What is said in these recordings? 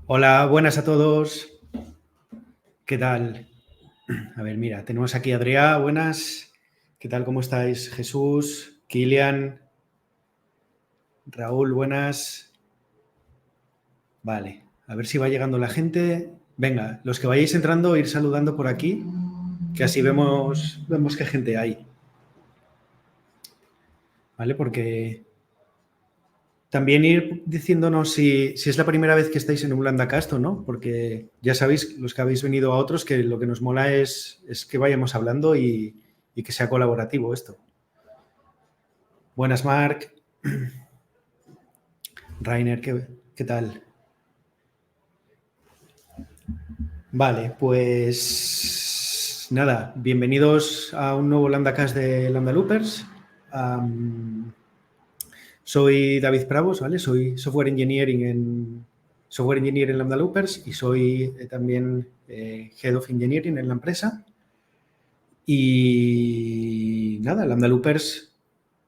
Hola, buenas a todos. ¿Qué tal? A ver, mira, tenemos aquí a Adrià, buenas. ¿Qué tal? ¿Cómo estáis? Jesús, Kilian, Raúl, buenas. Vale, a ver si va llegando la gente. Venga, los que vayáis entrando, ir saludando por aquí, que así vemos qué gente hay. ¿Vale? Porque también ir diciéndonos si es la primera vez que estáis en un Landacast o no, porque ya sabéis, los que habéis venido a otros, que lo que nos mola es que vayamos hablando y que sea colaborativo esto. Buenas, Marc. Rainer, ¿qué tal? Vale, pues nada, bienvenidos a un nuevo Landacast de Landaloopers. Soy David Pravos, ¿vale? Soy software engineer en Landaloopers y soy también Head of Engineering en la empresa. Y nada, Landaloopers,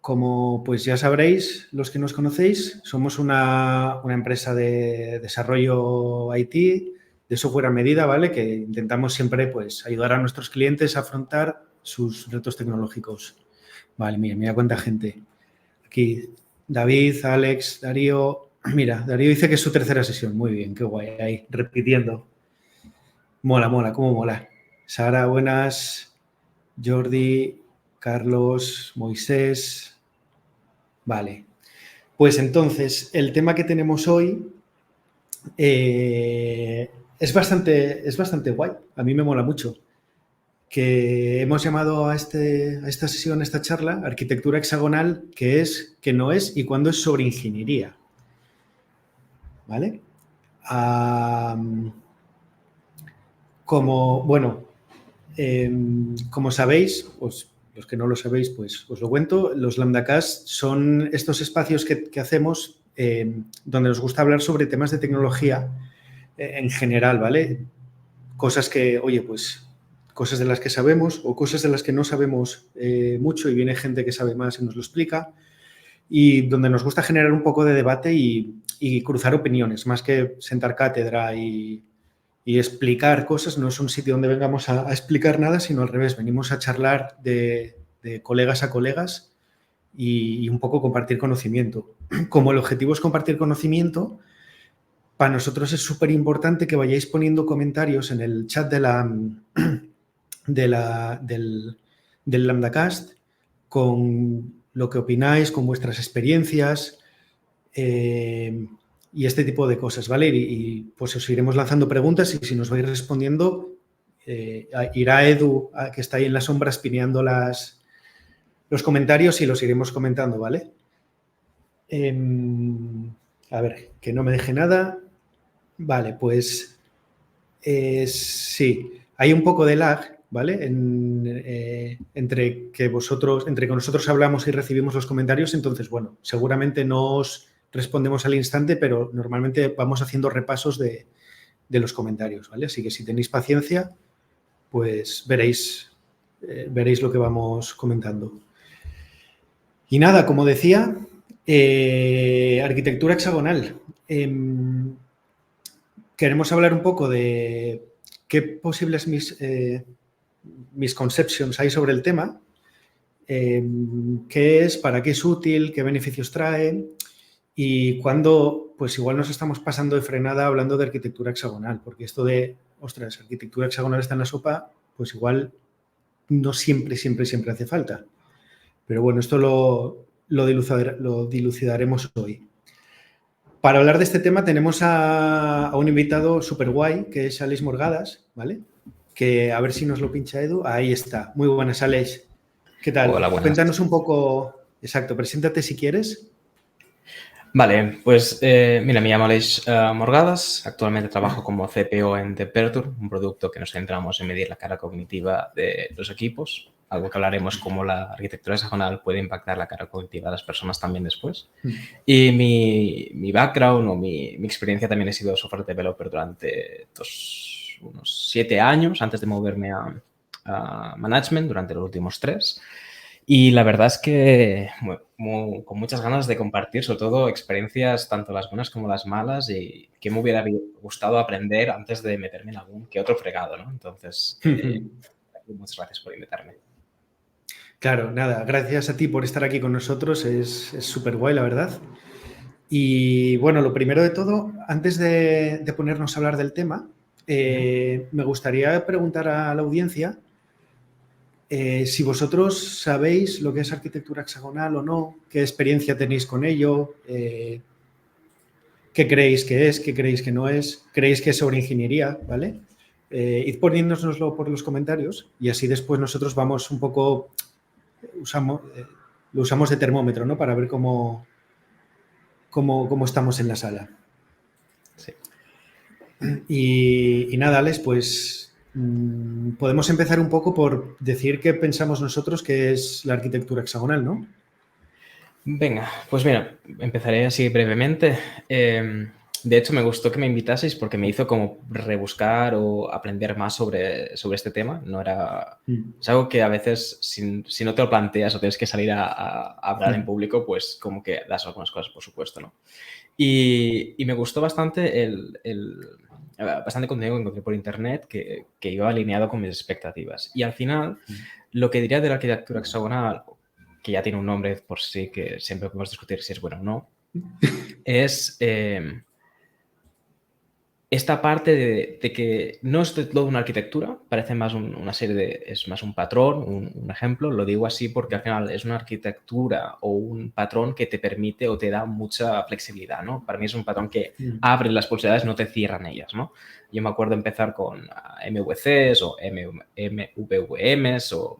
como pues ya sabréis, los que nos conocéis, somos una empresa de desarrollo IT, de software a medida, ¿vale? Que intentamos siempre pues ayudar a nuestros clientes a afrontar sus retos tecnológicos. Vale, mira cuánta gente. Aquí David, Alex, Darío. Mira, Darío dice que es su tercera sesión. Muy bien, qué guay. Ahí, repitiendo. Mola, cómo mola. Sara, buenas. Jordi, Carlos, Moisés. Vale. Pues entonces, el tema que tenemos hoy es bastante guay. A mí me mola mucho. Que hemos llamado a esta sesión, a esta charla, arquitectura hexagonal, que no es y cuándo es sobre ingeniería. ¿Vale? Como sabéis, pues los que no lo sabéis, pues os lo cuento, los Lambdacast son estos espacios que hacemos donde nos gusta hablar sobre temas de tecnología en general, ¿vale? Cosas que, oye, pues cosas de las que sabemos o cosas de las que no sabemos mucho y viene gente que sabe más y nos lo explica, y donde nos gusta generar un poco de debate y cruzar opiniones, más que sentar cátedra y explicar cosas. No es un sitio donde vengamos a explicar nada, sino al revés, venimos a charlar de colegas a colegas y un poco compartir conocimiento. Como el objetivo es compartir conocimiento, para nosotros es súper importante que vayáis poniendo comentarios en el chat del Lambdacast con lo que opináis, con vuestras experiencias y este tipo de cosas, ¿vale? Y pues os iremos lanzando preguntas y si nos vais respondiendo, irá Edu, que está ahí en las sombras, pineando los comentarios y los iremos comentando, ¿vale? A ver, que no me deje nada. Vale, pues sí, hay un poco de lag, ¿vale? Entre que nosotros hablamos y recibimos los comentarios, entonces, bueno, seguramente no os respondemos al instante, pero normalmente vamos haciendo repasos de los comentarios, ¿vale? Así que si tenéis paciencia, pues veréis lo que vamos comentando. Y nada, como decía, arquitectura hexagonal. Queremos hablar un poco de qué posibles misconceptions hay sobre el tema, qué es, para qué es útil, qué beneficios trae y cuándo, pues igual nos estamos pasando de frenada hablando de arquitectura hexagonal, porque esto de, ostras, arquitectura hexagonal está en la sopa, pues igual no siempre hace falta. Pero bueno, esto lo dilucidaremos hoy. Para hablar de este tema tenemos a un invitado súper guay, que es Alex Morgadas, ¿vale? Que a ver si nos lo pincha Edu. Ahí está. Muy buenas, Alex. ¿Qué tal? Hola, buenas. Cuéntanos un poco, exacto, preséntate si quieres. Vale, pues mira, me llamo Alex Morgadas, actualmente trabajo como CPO en Depertur, un producto que nos centramos en medir la cara cognitiva de los equipos, algo que hablaremos cómo la arquitectura hexagonal puede impactar la cara cognitiva de las personas también después. Y mi background o mi experiencia también he sido software developer durante unos 7 años antes de moverme a management durante los últimos 3. Y la verdad es que con muchas ganas de compartir, sobre todo experiencias, tanto las buenas como las malas, y que me hubiera gustado aprender antes de meterme en algún que otro fregado, ¿no? Entonces, muchas gracias por invitarme. Claro, nada, gracias a ti por estar aquí con nosotros, es súper guay, la verdad. Y bueno, lo primero de todo, antes de ponernos a hablar del tema, me gustaría preguntar a la audiencia si vosotros sabéis lo que es arquitectura hexagonal o no, qué experiencia tenéis con ello, qué creéis que es, qué creéis que no es, creéis que es sobre ingeniería, ¿vale? Id poniéndonoslo por los comentarios y así después nosotros vamos un poco, lo usamos de termómetro, ¿no? Para ver cómo estamos en la sala. Sí. Y nada, Alex, pues podemos empezar un poco por decir qué pensamos nosotros que es la arquitectura hexagonal, ¿no? Venga, pues mira, empezaré así brevemente. De hecho, me gustó que me invitaseis porque me hizo como rebuscar o aprender más sobre este tema. No era... Es algo que a veces, si no te lo planteas o tienes que salir a hablar en público, pues como que das algunas cosas, por supuesto, ¿no? Y me gustó bastante bastante contenido que encontré por internet que iba alineado con mis expectativas. Y al final, lo que diría de la arquitectura hexagonal, que ya tiene un nombre por sí, que siempre podemos discutir si es bueno o no, es esta parte de que no es de todo una arquitectura, parece más una serie de... es más un patrón, un ejemplo. Lo digo así porque al final es una arquitectura o un patrón que te permite o te da mucha flexibilidad, ¿no? Para mí es un patrón que abre las posibilidades, no te cierran ellas, ¿no? Yo me acuerdo empezar con MVCs o MVVMs o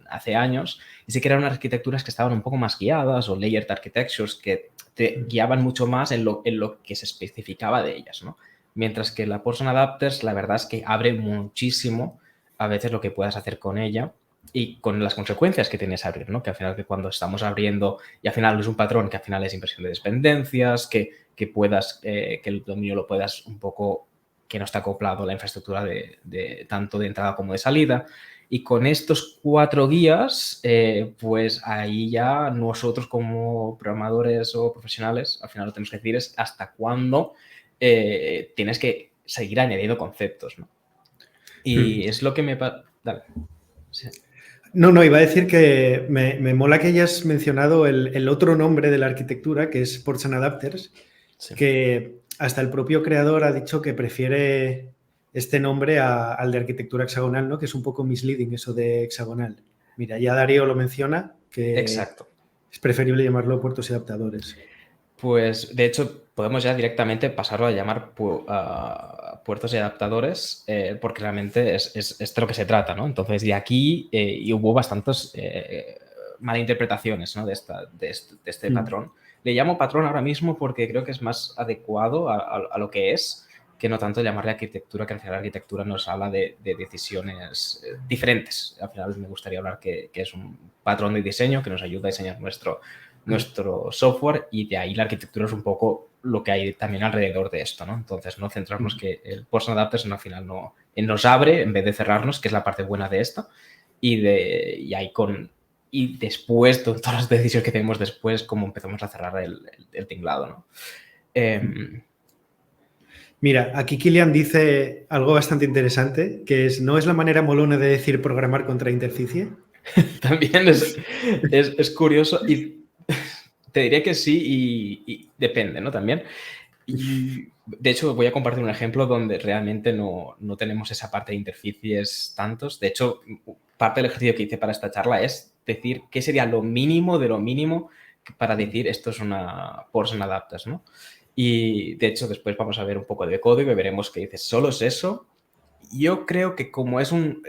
hace años, y sí que eran arquitecturas que estaban un poco más guiadas, o layered architectures que te guiaban mucho más en lo que se especificaba de ellas, ¿no? Mientras que la Portion Adapters, la verdad es que abre muchísimo a veces lo que puedas hacer con ella y con las consecuencias que tienes abrir, ¿no? Que al final, que cuando estamos abriendo, y al final es un patrón que al final es impresión de dependencias, que puedas, que el dominio lo puedas un poco, que no está acoplado a la infraestructura de tanto de entrada como de salida. Y con estos 4 guías, pues ahí ya nosotros como programadores o profesionales, al final lo que tenemos que decir es hasta cuándo tienes que seguir añadiendo conceptos, ¿no? Y es lo que me... Dale. Sí. No, iba a decir que me mola que hayas mencionado el otro nombre de la arquitectura, que es Portion Adapters, sí, que hasta el propio creador ha dicho que prefiere este nombre al de arquitectura hexagonal, ¿no? Que es un poco misleading eso de hexagonal. Mira, ya Darío lo menciona, que exacto, es preferible llamarlo puertos y adaptadores. Pues, de hecho, podemos ya directamente pasarlo a llamar puertos y adaptadores, porque realmente es de lo que se trata, ¿no? Entonces, de aquí y hubo bastantes malinterpretaciones, ¿no? de este patrón. Le llamo patrón ahora mismo porque creo que es más adecuado a lo que es, que no tanto llamarle arquitectura, que al final la arquitectura nos habla de decisiones diferentes. Al final me gustaría hablar que es un patrón de diseño que nos ayuda a diseñar nuestro software, y de ahí la arquitectura es un poco lo que hay también alrededor de esto, ¿no? Entonces, no centrarnos que el Portion Adapters al final nos abre en vez de cerrarnos, que es la parte buena de esto, y después, todas las decisiones que tenemos después, cómo empezamos a cerrar el tinglado, ¿no? Mira, aquí Kilian dice algo bastante interesante, que ¿no es la manera molona de decir programar contra interficie? También es curioso, y te diría que sí, y depende, ¿no? También. Y de hecho, voy a compartir un ejemplo donde realmente no tenemos esa parte de interfaces tantos. De hecho, parte del ejercicio que hice para esta charla es decir qué sería lo mínimo de lo mínimo para decir esto es una Portion Adapters, ¿no? Y de hecho, después vamos a ver un poco de código y veremos que dices, ¿solo es eso? Yo creo que como es un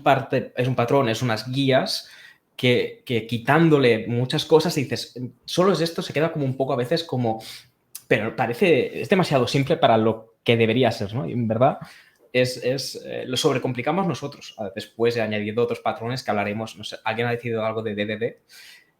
patrón, es unas guías que quitándole muchas cosas dices, solo es esto, se queda como un poco a veces como, pero es demasiado simple para lo que debería ser, ¿no? Y en verdad lo sobrecomplicamos nosotros, después de añadiendo otros patrones que hablaremos. No sé, alguien ha decidido algo de DDD,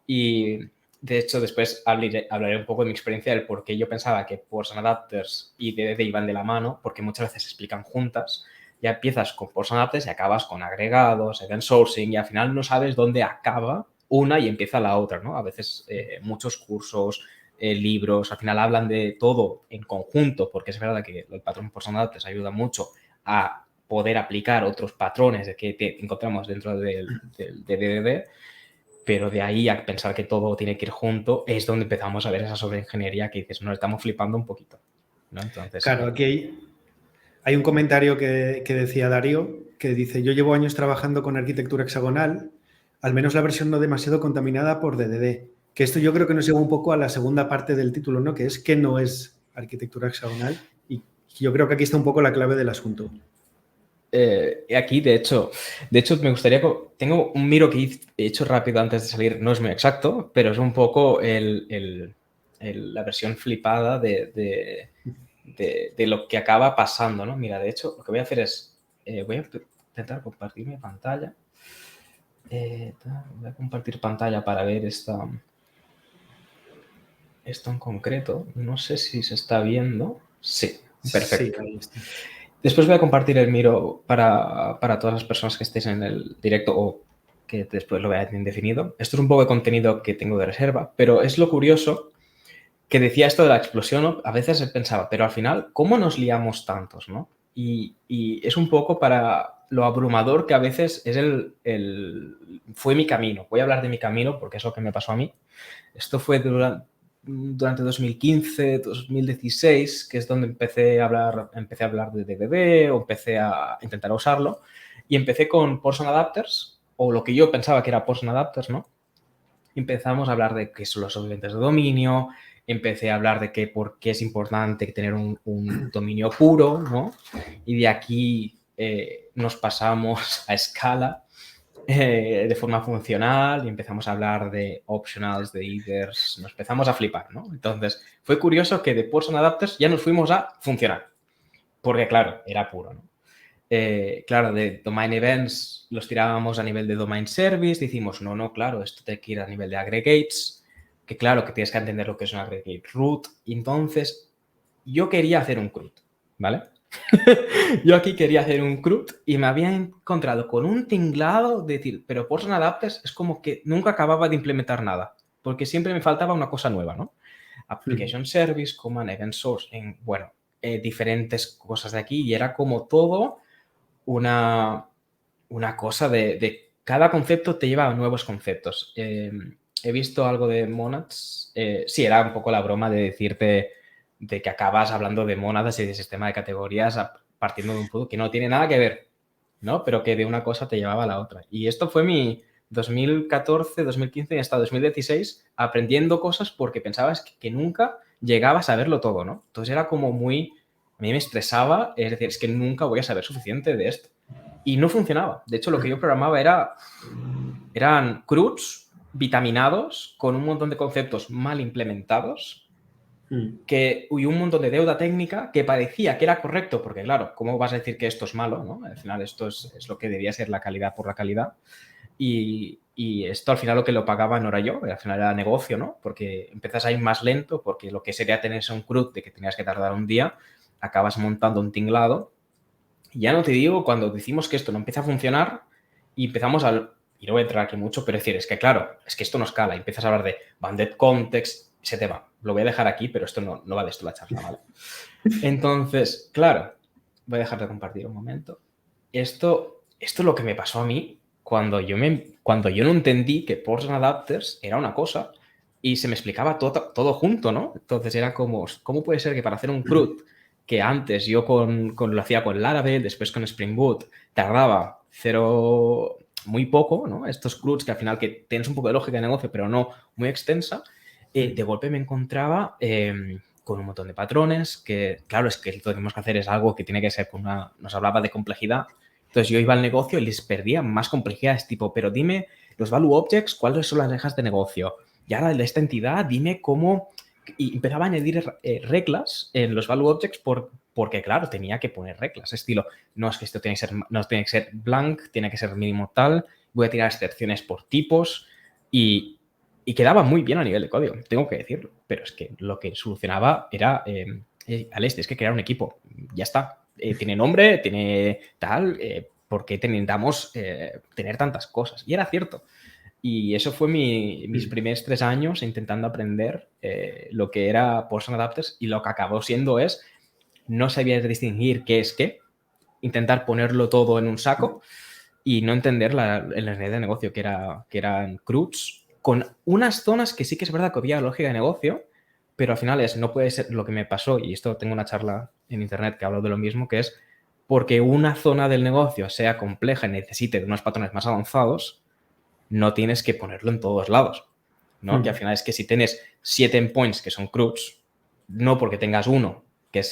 y de hecho después hablaré un poco de mi experiencia del por qué yo pensaba que Portion Adapters y DDD iban de la mano, porque muchas veces se explican juntas. ya empiezas con person adapters y acabas con agregados, event sourcing, y al final no sabes dónde acaba una y empieza la otra, ¿no? A veces muchos cursos, libros, al final hablan de todo en conjunto, porque es verdad que el patrón person adapters ayuda mucho a poder aplicar otros patrones de que encontramos dentro del DDD, pero de ahí a pensar que todo tiene que ir junto es donde empezamos a ver esa sobreingeniería que dices, nos estamos flipando un poquito, ¿no? Entonces, Claro, aquí hay un comentario que decía Darío, que dice, yo llevo años trabajando con arquitectura hexagonal, al menos la versión no demasiado contaminada por DDD. Que esto yo creo que nos lleva un poco a la segunda parte del título, ¿no? Que es que no es arquitectura hexagonal. Y yo creo que aquí está un poco la clave del asunto. Aquí, de hecho, me gustaría... Tengo un miro que he hecho rápido antes de salir, no es muy exacto, pero es un poco la versión flipada de lo que acaba pasando, ¿no? Mira, de hecho, lo que voy a hacer es... voy a intentar compartir mi pantalla. Voy a compartir pantalla para ver esto en concreto. No sé si se está viendo. Sí, perfecto. Sí, ahí está. Después voy a compartir el miro para todas las personas que estéis en el directo o que después lo veáis indefinido. Esto es un poco de contenido que tengo de reserva, pero es lo curioso que decía esto de la explosión, ¿no? A veces pensaba, pero al final, ¿cómo nos liamos tantos, no? Y es un poco para lo abrumador que a veces es fue mi camino. Voy a hablar de mi camino porque es lo que me pasó a mí. Esto fue durante 2015, 2016, que es donde empecé a hablar de DDD o empecé a intentar usarlo. Y empecé con Person Adapters, o lo que yo pensaba que era Person Adapters, ¿no? Empezamos a hablar de qué son los equivalentes de dominio, empecé a hablar de por qué es importante tener un dominio puro, ¿no? Y de aquí nos pasamos a Scala de forma funcional y empezamos a hablar de optionals, de headers, nos empezamos a flipar, ¿no? Entonces, fue curioso que de Person Adapters ya nos fuimos a funcional, porque, claro, era puro, ¿no? Claro, de Domain Events los tirábamos a nivel de Domain Service, decimos, no, claro, esto tiene que ir a nivel de Aggregates, que claro, que tienes que entender lo que es un Aggregate Root. Y entonces, yo quería hacer un CRUD, ¿vale? Yo aquí quería hacer un CRUD y me había encontrado con un tinglado de decir, pero Person Adapters es como que nunca acababa de implementar nada, porque siempre me faltaba una cosa nueva, ¿no? Application Service, Command Event Source, diferentes cosas de aquí y era como todo una cosa de cada concepto te lleva a nuevos conceptos. He visto algo de monads. Sí, era un poco la broma de decirte de que acabas hablando de mónadas y de sistema de categorías partiendo de un punto que no tiene nada que ver, ¿no? Pero que de una cosa te llevaba a la otra. Y esto fue mi 2014, 2015 y hasta 2016 aprendiendo cosas porque pensabas que nunca llegabas a saberlo todo, ¿no? Entonces era como muy... A mí me estresaba, es decir, es que nunca voy a saber suficiente de esto. Y no funcionaba. De hecho, lo que yo programaba eran CRUDs vitaminados con un montón de conceptos mal implementados y un montón de deuda técnica que parecía que era correcto, porque claro, ¿cómo vas a decir que esto es malo, ¿no? Al final esto es lo que debía ser la calidad por la calidad. Y esto al final lo que lo pagaba no era yo, al final era negocio, ¿no? Porque empiezas a ir más lento, porque lo que sería tenerse un CRUD de que tenías que tardar un día, acabas montando un tinglado. Y ya no te digo cuando decimos que esto no empieza a funcionar y empezamos y no voy a entrar aquí mucho, pero decir, es que claro, es que esto no escala. Y empiezas a hablar de banded context, ese tema. Lo voy a dejar aquí, pero esto no va de esto la charla, ¿vale? Entonces, claro, voy a dejar de compartir un momento. Esto es lo que me pasó a mí cuando yo no entendí que Person Adapters era una cosa y se me explicaba todo junto, ¿no? Entonces era como, ¿cómo puede ser que para hacer un CRUD que antes yo lo hacía con Laravel, después con Spring Boot, tardaba muy poco, ¿no? Estos CRUDs que al final que tienes un poco de lógica de negocio, pero no muy extensa, de golpe me encontraba con un montón de patrones que, claro, es que lo que tenemos que hacer es algo que tiene que ser nos hablaba de complejidad. Entonces yo iba al negocio y les perdía más complejidades, tipo, pero dime los value objects, ¿cuáles son las reglas de negocio? Y ahora de esta entidad, dime cómo... Y empezaba a añadir reglas en los value objects porque, claro, tenía que poner reglas. Estilo, no es que esto no tiene que ser blank, tiene que ser mínimo tal, voy a tirar excepciones por tipos y quedaba muy bien a nivel de código, tengo que decirlo. Pero es que lo que solucionaba era, es que crear un equipo, ya está. tiene nombre, tiene tal, ¿por qué intentamos tener tantas cosas? Y era cierto. Y eso fue mis primeros 3 años intentando aprender lo que era Person Adapters, y lo que acabó siendo es no sabía distinguir qué es qué, intentar ponerlo todo en un saco y no entender la realidad de negocio, que eran CRUDs, con unas zonas que sí que es verdad que había lógica de negocio, pero al final no puede ser lo que me pasó, y esto tengo una charla en internet que hablo de lo mismo, que es porque una zona del negocio sea compleja y necesite de unos patrones más avanzados, no tienes que ponerlo en todos lados, ¿no? Que al final es que si tienes 7 endpoints que son CRUDs, no porque tengas uno que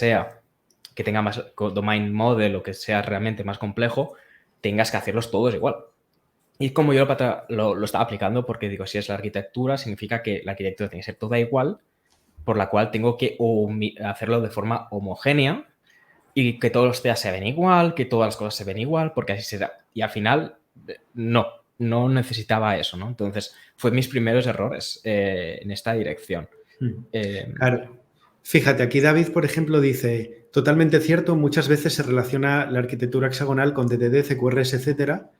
tenga más domain model o que sea realmente más complejo, tengas que hacerlos todos igual. Y como yo lo estaba aplicando, porque digo, si es la arquitectura, significa que la arquitectura tiene que ser toda igual, por la cual tengo que hacerlo de forma homogénea y que todos los TEAs se ven igual, que todas las cosas se ven igual, porque así será. Y al final, no necesitaba eso, ¿no? Entonces, fue mis primeros errores en esta dirección. Claro. Fíjate, aquí David, por ejemplo, dice, totalmente cierto, muchas veces se relaciona la arquitectura hexagonal con DDD, CQRS, etcétera,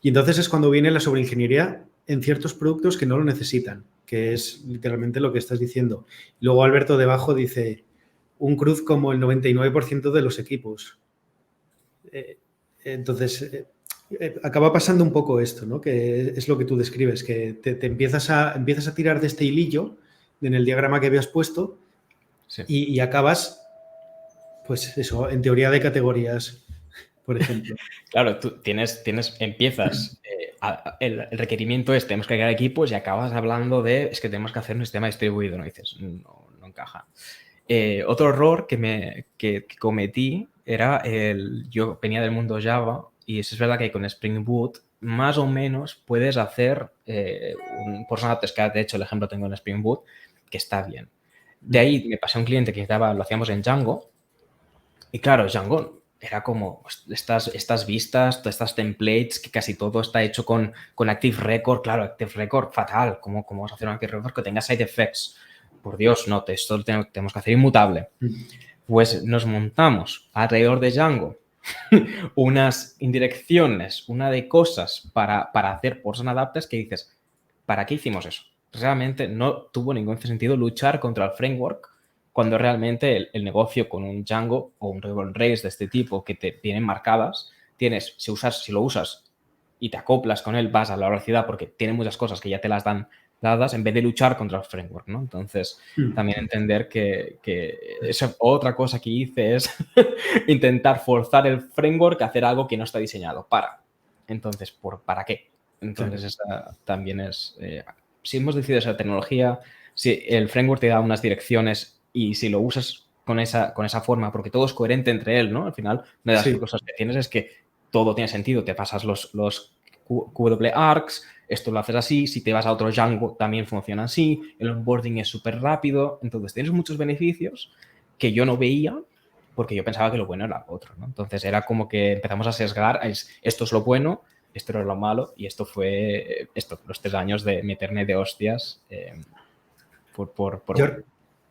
y entonces es cuando viene la sobreingeniería en ciertos productos que no lo necesitan, que es literalmente lo que estás diciendo. Luego Alberto debajo dice, un CRUD como el 99% de los equipos. Entonces, acaba pasando un poco esto, ¿no? Que es lo que tú describes, que te empiezas a tirar de este hilillo en el diagrama que habías puesto. Sí. Y acabas, pues eso, en teoría de categorías, por ejemplo. Claro, tú empiezas, el requerimiento es, tenemos que crear equipos, y acabas hablando de, es que tenemos que hacer un sistema distribuido, ¿no? Y dices, no encaja. Otro error que cometí era yo venía del mundo Java, y es verdad que con Spring Boot más o menos puedes hacer un Person Adapters, que de hecho el ejemplo tengo en Spring Boot, que está bien. De ahí me pasé a un cliente que lo hacíamos en Django, y claro, Django era como estas vistas, todas estas templates, que casi todo está hecho con Active Record. Claro, Active Record, fatal. ¿Cómo vas a hacer un Active Record que tenga side effects? Por Dios, no, esto lo tenemos que hacer inmutable. Pues nos montamos alrededor de Django unas indirecciones, una de cosas para hacer Person Adapters, que dices, ¿para qué hicimos eso? Realmente no tuvo ningún sentido luchar contra el framework cuando realmente el negocio con un Django o un Rails de este tipo que te vienen marcadas, si lo usas y te acoplas con él, vas a la velocidad porque tiene muchas cosas que ya te las dan dadas, en vez de luchar contra el framework, ¿no? Entonces, también entender que eso, otra cosa que hice es intentar forzar el framework a hacer algo que no está diseñado para. Entonces, ¿para qué? Entonces, esa también es... si hemos decidido esa tecnología, si el framework te da unas direcciones y si lo usas con esa forma, porque todo es coherente entre él, ¿no? Al final, una de las cosas que tienes es que todo tiene sentido. Te pasas los QW-ARCs, esto lo haces así, si te vas a otro Django también funciona así, el onboarding es súper rápido. Entonces, tienes muchos beneficios que yo no veía porque yo pensaba que lo bueno era lo otro, ¿no? Entonces, era como que empezamos a sesgar, esto es lo bueno, esto era lo malo, y esto fue los 3 años de meterme de hostias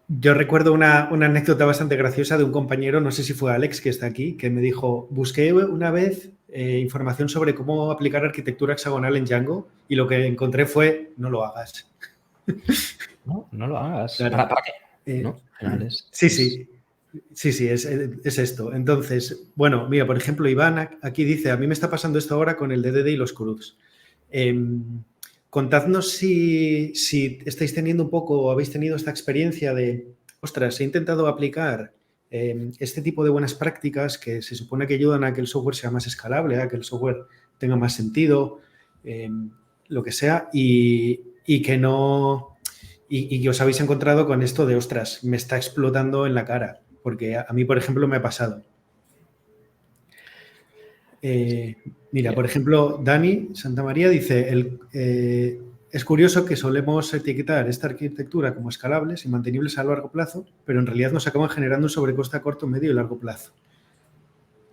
Yo recuerdo una anécdota bastante graciosa de un compañero, no sé si fue Alex, que está aquí, que me dijo, busqué una vez información sobre cómo aplicar arquitectura hexagonal en Django, y lo que encontré fue, no lo hagas. No lo hagas. Claro. ¿Para qué? ¿No? Sí, es esto. Entonces, bueno, mira, por ejemplo, Iván aquí dice, a mí me está pasando esto ahora con el DDD y los CRUDs. Contadnos si estáis teniendo un poco o habéis tenido esta experiencia de, ostras, he intentado aplicar este tipo de buenas prácticas que se supone que ayudan a que el software sea más escalable, a que el software tenga más sentido, lo que sea, y que no... Y que os habéis encontrado con esto de, ostras, me está explotando en la cara. Porque a mí, por ejemplo, me ha pasado. Mira, por ejemplo, Dani Santamaría dice, es curioso que solemos etiquetar esta arquitectura como escalables y mantenibles a largo plazo, pero en realidad nos acaban generando un sobrecoste a corto, medio y largo plazo.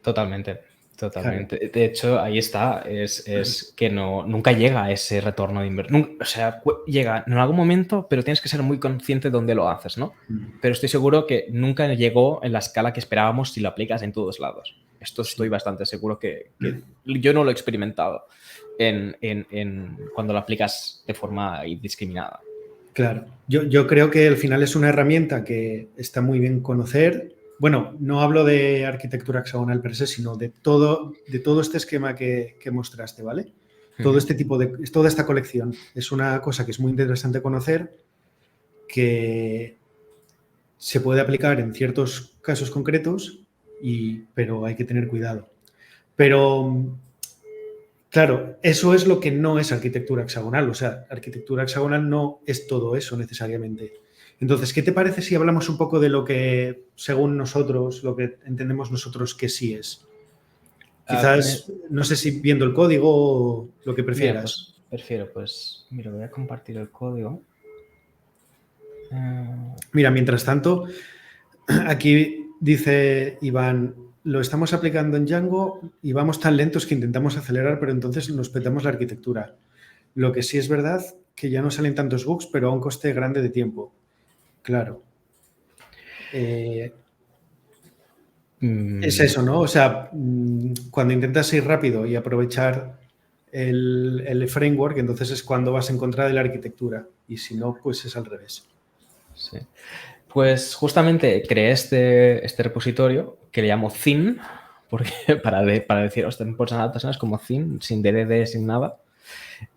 Totalmente. Totalmente. De hecho, ahí está, es que nunca llega a ese retorno de inversión. O sea, llega en algún momento, pero tienes que ser muy consciente de dónde lo haces, ¿no? Pero estoy seguro que nunca llegó en la escala que esperábamos si lo aplicas en todos lados. Esto estoy bastante seguro que yo no lo he experimentado cuando lo aplicas de forma indiscriminada. Claro, yo creo que al final es una herramienta que está muy bien conocer. Bueno, no hablo de arquitectura hexagonal per se, sino de todo este esquema que mostraste, ¿vale? Todo este tipo toda esta colección. Es una cosa que es muy interesante conocer, que se puede aplicar en ciertos casos concretos, pero hay que tener cuidado. Pero, claro, eso es lo que no es arquitectura hexagonal. O sea, arquitectura hexagonal no es todo eso necesariamente. Entonces, ¿qué te parece si hablamos un poco de lo que, según nosotros, lo que entendemos nosotros que sí es? Quizás, no sé si viendo el código o lo que prefieras. Mira, voy a compartir el código. Mira, mientras tanto, aquí dice Iván, lo estamos aplicando en Django y vamos tan lentos que intentamos acelerar, pero entonces nos petamos la arquitectura. Lo que sí es verdad que ya no salen tantos bugs, pero a un coste grande de tiempo. Claro. Es eso, ¿no? O sea, cuando intentas ir rápido y aprovechar el framework, entonces es cuando vas en contra de la arquitectura. Y si no, pues es al revés. Sí. Pues justamente creé este repositorio que le llamo Thin, porque para decir, por adaptaciones como Thin, sin DDD, sin nada.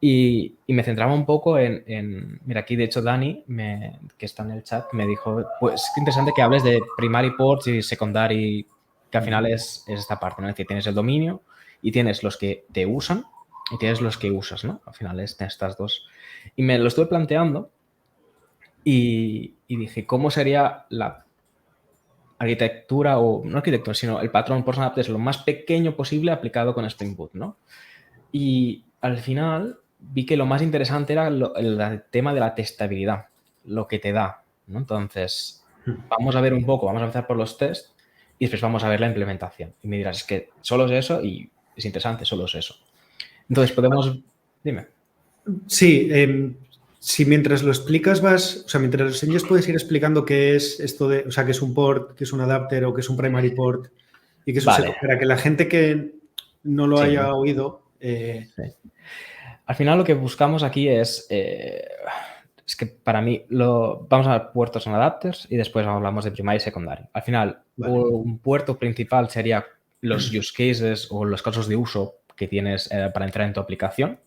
Y me centraba un poco mira, aquí de hecho Dani, que está en el chat, me dijo, pues qué interesante que hables de primary ports y secondary, que al final es esta parte, ¿no? Es decir, tienes el dominio y tienes los que te usan y tienes los que usas, ¿no? Al final es estas dos. Y me lo estuve planteando y dije, ¿cómo sería la arquitectura, o no arquitectura, sino el patrón por Synapse lo más pequeño posible aplicado con Spring Boot, ¿no? Y al final vi que lo más interesante era el tema de la testabilidad, lo que te da, ¿no? Entonces, vamos a ver un poco, vamos a empezar por los tests y después vamos a ver la implementación. Y me dirás, es que solo es eso y es interesante, solo es eso. Entonces, podemos... Dime. Sí, si mientras lo explicas o sea, mientras lo enseñas puedes ir explicando qué es esto de, o sea, qué es un port, qué es un adapter o qué es un primary port y qué es un para que la gente que no lo haya oído... Sí. Al final lo que buscamos aquí es que para mí vamos a ver puertos en adapters y después hablamos de primaria y secundaria. Al final, un puerto principal sería los use cases o los casos de uso que tienes para entrar en tu aplicación.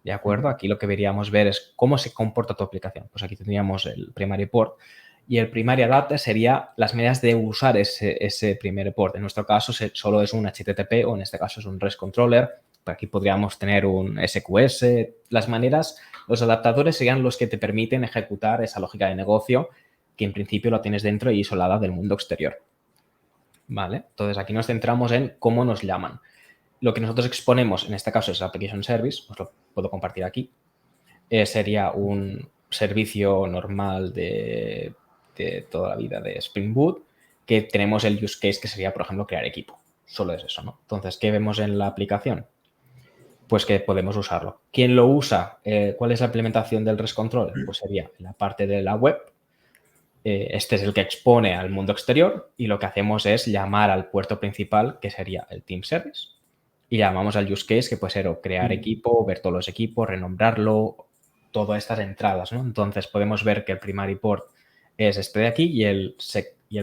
¿De acuerdo? Aquí lo que deberíamos ver es cómo se comporta tu aplicación. Pues aquí tendríamos el primary port y el primary adapter sería las medidas de usar ese primary port. En nuestro caso solo es un HTTP o en este caso es un REST controller. Aquí podríamos tener un SQS. Las maneras, los adaptadores serían los que te permiten ejecutar esa lógica de negocio que en principio lo tienes dentro y isolada del mundo exterior. ¿Vale? Entonces aquí nos centramos en cómo nos llaman. Lo que nosotros exponemos, en este caso es Application Service, os lo puedo compartir aquí, sería un servicio normal de toda la vida de Spring Boot, que tenemos el use case que sería, por ejemplo, crear equipo. Solo es eso, ¿no? Entonces, ¿qué vemos en la aplicación? Pues que podemos usarlo. ¿Quién lo usa? ¿Cuál es la implementación del REST Control? Pues sería la parte de la web. Este es el que expone al mundo exterior y lo que hacemos es llamar al puerto principal, que sería el Team Service, y llamamos al use case, que puede ser o crear equipo, ver todos los equipos, renombrarlo, todas estas entradas, ¿no? Entonces podemos ver que el primary port es este de aquí y el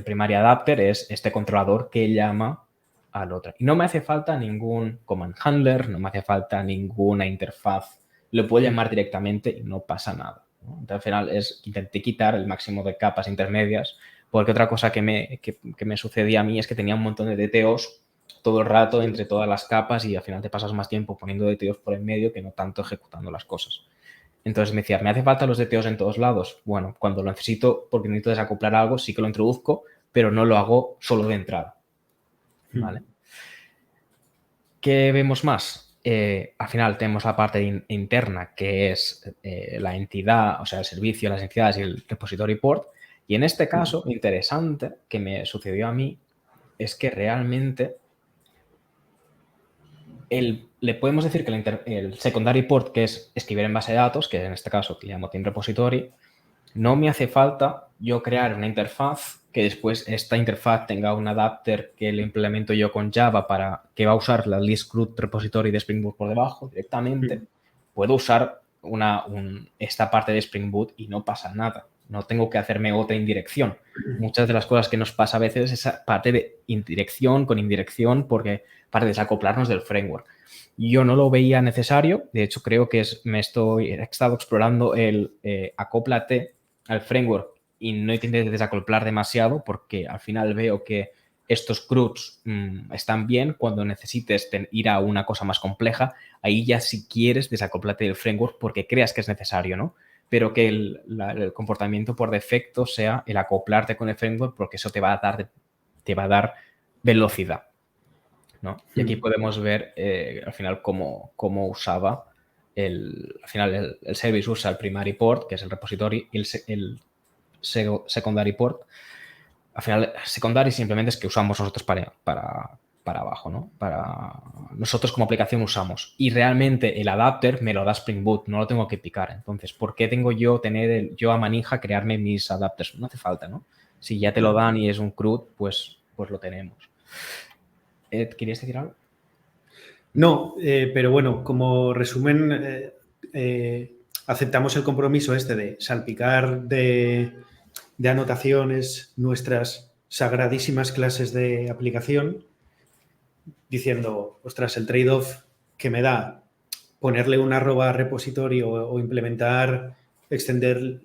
primary adapter es este controlador que llama al otro. Y no me hace falta ningún command handler, no me hace falta ninguna interfaz. Lo puedo llamar directamente y no pasa nada, ¿no? Entonces, al final intenté quitar el máximo de capas intermedias, porque otra cosa que me sucedía a mí es que tenía un montón de DTOs todo el rato entre todas las capas y al final te pasas más tiempo poniendo DTOs por en medio que no tanto ejecutando las cosas. Entonces me decía, ¿me hace falta los DTOs en todos lados? Bueno, cuando lo necesito, porque necesito desacoplar algo, sí que lo introduzco, pero no lo hago solo de entrada. ¿Vale? ¿Qué vemos más? Al final tenemos la parte interna, que es la entidad, o sea, el servicio, las entidades y el repository port. Y en este caso, interesante, que me sucedió a mí, es que realmente le podemos decir que el secondary port, que es escribir en base de datos, que en este caso que llamo team repository, no me hace falta yo crear una interfaz que después esta interfaz tenga un adapter que le implemento yo con Java para que va a usar la list root repository de Spring Boot por debajo directamente. Puedo usar esta parte de Spring Boot y no pasa nada. No tengo que hacerme otra indirección. Muchas de las cosas que nos pasa a veces es esa parte de indirección con indirección porque para desacoplarnos del framework. Yo no lo veía necesario. De hecho, creo que he estado explorando el acóplate al framework y no intenté desacoplar demasiado porque al final veo que estos CRUDs están bien. Cuando necesites ir a una cosa más compleja, ahí ya si quieres desacóplate del framework porque creas que es necesario, ¿no? Pero que el comportamiento por defecto sea el acoplarte con el framework porque eso te va a dar velocidad, ¿no? Y aquí podemos ver al final cómo usaba al final el service usa el primary port, que es el repository, y el secondary port. Al final, secondary simplemente es que usamos nosotros para abajo, ¿no? Nosotros como aplicación usamos. Y realmente el adapter me lo da Spring Boot, no lo tengo que picar. Entonces, ¿por qué tengo yo yo a manija crearme mis adapters? No hace falta, ¿no? Si ya te lo dan y es un CRUD, pues lo tenemos. ¿Querías decir algo? No, pero bueno, como resumen, aceptamos el compromiso de salpicar de anotaciones nuestras sagradísimas clases de aplicación, diciendo, ostras, el trade-off que me da ponerle un arroba repository o implementar, extender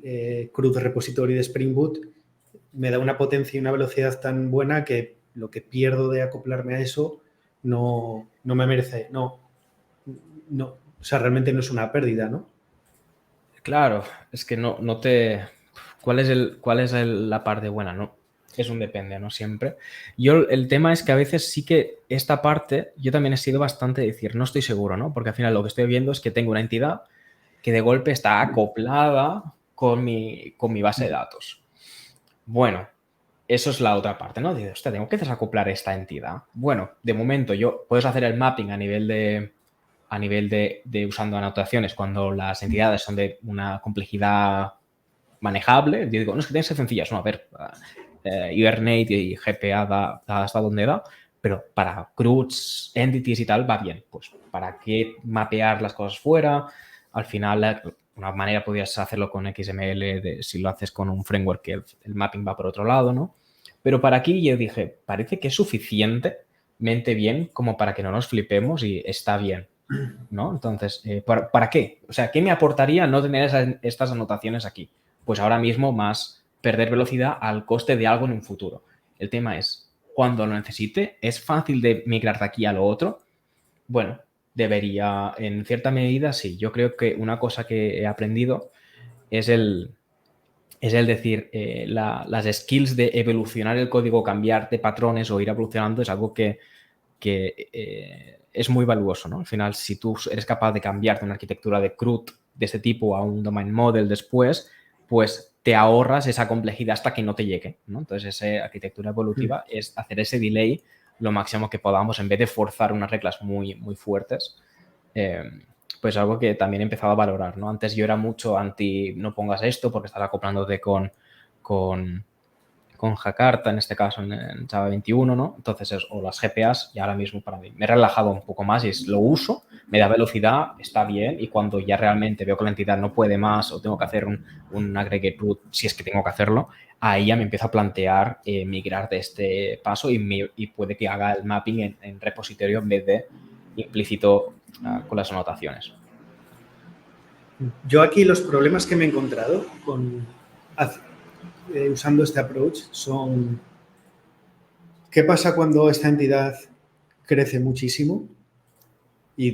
CRUD repository de Spring Boot, me da una potencia y una velocidad tan buena que lo que pierdo de acoplarme a eso no me merece, no, o sea, realmente no es una pérdida, ¿no? Claro, es que no te... ¿Cuál es la parte buena? No, es un depende, ¿no? Siempre. El tema es que a veces sí que esta parte, yo también he sido bastante decir, no estoy seguro, ¿no? Porque al final lo que estoy viendo es que tengo una entidad que de golpe está acoplada con mi base de datos. Bueno, eso es la otra parte, ¿no? Dices, hostia, tengo que desacoplar esta entidad. Bueno, de momento puedes hacer el mapping a nivel de usando anotaciones cuando las entidades son de una complejidad manejable. Yo digo, no es que tienen que ser sencillas, no, a ver, Hibernate y GPA da hasta donde da, pero para CRUDs, entities y tal va bien. Pues, ¿para qué mapear las cosas fuera? Al final, una manera podrías hacerlo con XML, si lo haces con un framework que el mapping va por otro lado, ¿no? Pero para aquí yo dije, parece que es suficientemente bien como para que no nos flipemos y está bien, ¿no? Entonces, ¿para qué? O sea, ¿qué me aportaría no tener estas anotaciones aquí? Pues ahora mismo más perder velocidad al coste de algo en un futuro. El tema es, cuando lo necesite, ¿es fácil de migrar de aquí a lo otro? Bueno, debería, en cierta medida, sí. Yo creo que una cosa que he aprendido es el decir, las skills de evolucionar el código, cambiar de patrones o ir evolucionando es algo que es muy valuoso, ¿no? Al final, si tú eres capaz de cambiar de una arquitectura de CRUD de este tipo a un domain model después, pues te ahorras esa complejidad hasta que no te llegue, ¿no? Entonces, esa arquitectura evolutiva es hacer ese delay lo máximo que podamos en vez de forzar unas reglas muy, muy fuertes. Pues algo que también he empezado a valorar, ¿no? Antes yo era mucho anti no pongas esto porque estás acoplándote con Jakarta, en este caso en Java 21, ¿no? Entonces, o las GPAs, y ahora mismo para mí me he relajado un poco más y lo uso, me da velocidad, está bien, y cuando ya realmente veo que la entidad no puede más o tengo que hacer un aggregate root, si es que tengo que hacerlo, ahí ya me empiezo a plantear migrar de este paso y puede que haga el mapping en repositorio en vez de implícito con las anotaciones. Yo aquí los problemas que me he encontrado usando este approach son: ¿qué pasa cuando esta entidad crece muchísimo y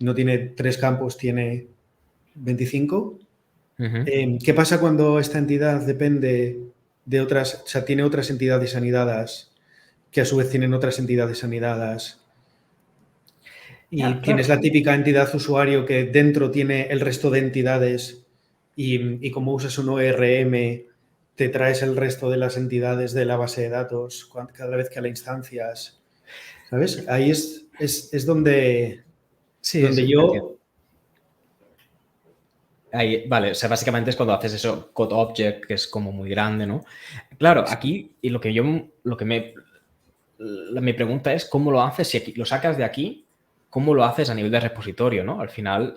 no tiene 3 campos, tiene 25? ¿Qué pasa cuando esta entidad depende de otras, o sea, tiene otras entidades anidadas que a su vez tienen otras entidades anidadas? Y tienes la típica entidad usuario que dentro tiene el resto de entidades y como usas un ORM, te traes el resto de las entidades de la base de datos cada vez que la instancias, ¿sabes? Ahí es es donde, Sí, donde sí, yo... Ahí, vale, o sea, básicamente es cuando haces eso, code object, que es como muy grande, ¿no? Claro, aquí, y mi pregunta es, ¿cómo lo haces? Si aquí, lo sacas de aquí, ¿cómo lo haces a nivel de repositorio, ¿no? Al final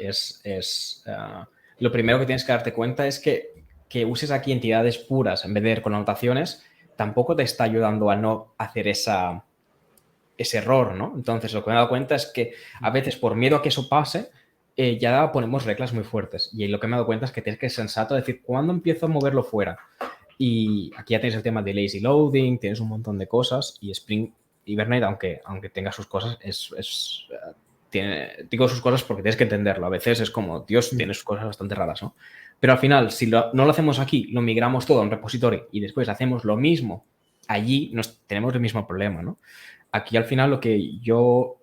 lo primero que tienes que darte cuenta es que uses aquí entidades puras en vez de ir con anotaciones, tampoco te está ayudando a no hacer ese error, ¿no? Entonces, lo que me he dado cuenta es que a veces por miedo a que eso pase, ya ponemos reglas muy fuertes. Y lo que me he dado cuenta es que tienes que ser sensato, decir, ¿cuándo empiezo a moverlo fuera? Y aquí ya tienes el tema de lazy loading, tienes un montón de cosas y Spring Hibernate, aunque tenga sus cosas, digo sus cosas porque tienes que entenderlo. A veces es como, Dios, tiene sus cosas bastante raras, ¿no? Pero al final, si no lo hacemos aquí, lo migramos todo a un repositorio y después hacemos lo mismo allí, tenemos el mismo problema, ¿no? Aquí al final lo que yo...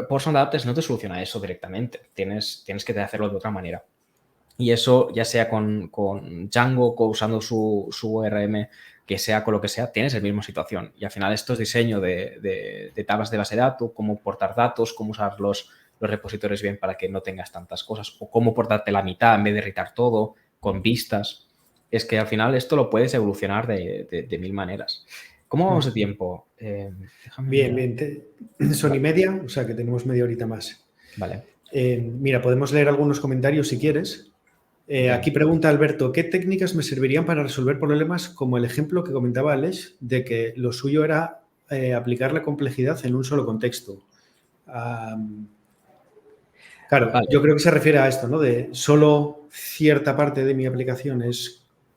Portion Adapters no te soluciona eso directamente. Tienes que hacerlo de otra manera. Y eso, ya sea con Django o usando su ORM, que sea con lo que sea, tienes la misma situación. Y al final esto es diseño de tablas de base de datos, cómo portar datos, cómo usar los repositorios bien para que no tengas tantas cosas, o cómo portarte la mitad en vez de irritar todo, con vistas. Es que al final esto lo puedes evolucionar de mil maneras. ¿Cómo vamos de tiempo? Déjame Bien, mirar. bien. Son y media, o sea que tenemos media horita más. Vale. Mira, podemos leer algunos comentarios si quieres. Aquí pregunta Alberto, ¿qué técnicas me servirían para resolver problemas como el ejemplo que comentaba Alex de que lo suyo era aplicar la complejidad en un solo contexto? Claro, Vale. yo creo que se refiere a esto, ¿no? De solo cierta parte de mi aplicación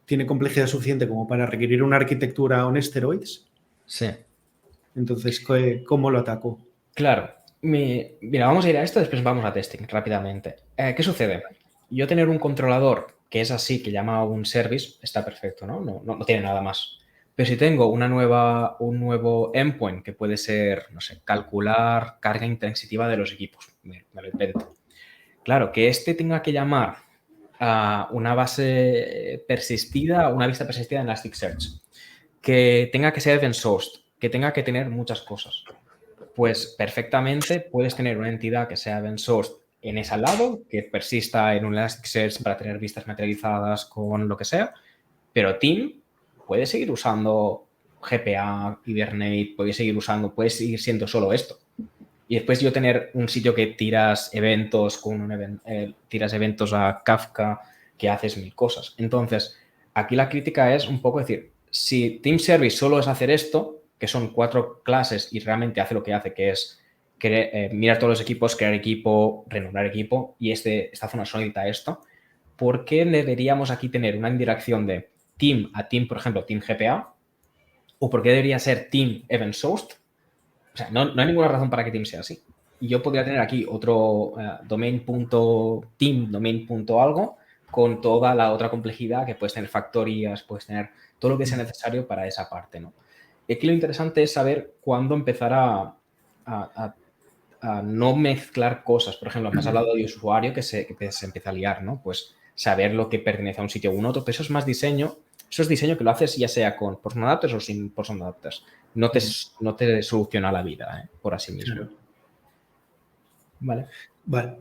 tiene complejidad suficiente como para requerir una arquitectura on steroids. Sí. Entonces, ¿cómo lo ataco? Claro. Mira, vamos a ir a esto, después vamos a testing rápidamente. ¿Qué sucede? Yo tener un controlador que es así, que llama a un service, está perfecto, ¿no? No tiene nada más. Pero si tengo un nuevo endpoint que puede ser, no sé, calcular carga intransitiva de los equipos, me lo invento. Claro, que este tenga que llamar a una base persistida, una vista persistida en Elasticsearch, que tenga que ser event sourced, que tenga que tener muchas cosas. Pues perfectamente puedes tener una entidad que sea event sourced en ese lado, que persista en un Elasticsearch para tener vistas materializadas con lo que sea, pero Team puede seguir usando GPA, Hibernate, puede seguir siendo solo esto. Y después yo tener un sitio que tiras eventos tiras eventos a Kafka, que haces mil cosas. Entonces, aquí la crítica es un poco decir, si Team Service solo es hacer esto, que son 4 clases y realmente hace lo que hace, que es mirar todos los equipos, crear equipo, renombrar equipo, y esta zona solo necesita esto, ¿por qué deberíamos aquí tener una indirección de Team a Team, por ejemplo, Team GPA? ¿O por qué debería ser Team Event Sourced? O sea, no hay ninguna razón para que Team sea así. Y yo podría tener aquí otro domain.team, domain.algo, con toda la otra complejidad que puedes tener factorías, puedes tener todo lo que sea necesario para esa parte, ¿no? Y aquí lo interesante es saber cuándo empezar a no mezclar cosas. Por ejemplo, me has hablado de usuario que se empieza a liar, ¿no? Pues saber lo que pertenece a un sitio u un otro, pero eso es más diseño. Eso es diseño que lo haces ya sea con person adapters o sin person adapters. No te soluciona la vida, por así mismo. Claro. Vale.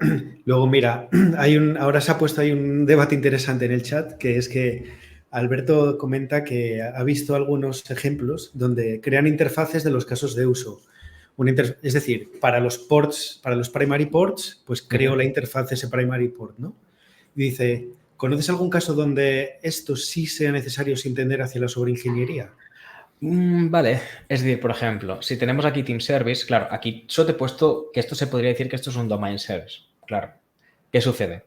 Luego, mira, ahora se ha puesto ahí un debate interesante en el chat, que es que Alberto comenta que ha visto algunos ejemplos donde crean interfaces de los casos de uso. Es decir, para los ports, para los primary ports, pues creo la interfaz de ese primary port, ¿no? Y dice, ¿conoces algún caso donde esto sí sea necesario sin tender hacia la sobreingeniería? Vale, es decir, por ejemplo, si tenemos aquí Team Service, claro, aquí solo te he puesto que esto se podría decir que esto es un domain service, claro. ¿Qué sucede?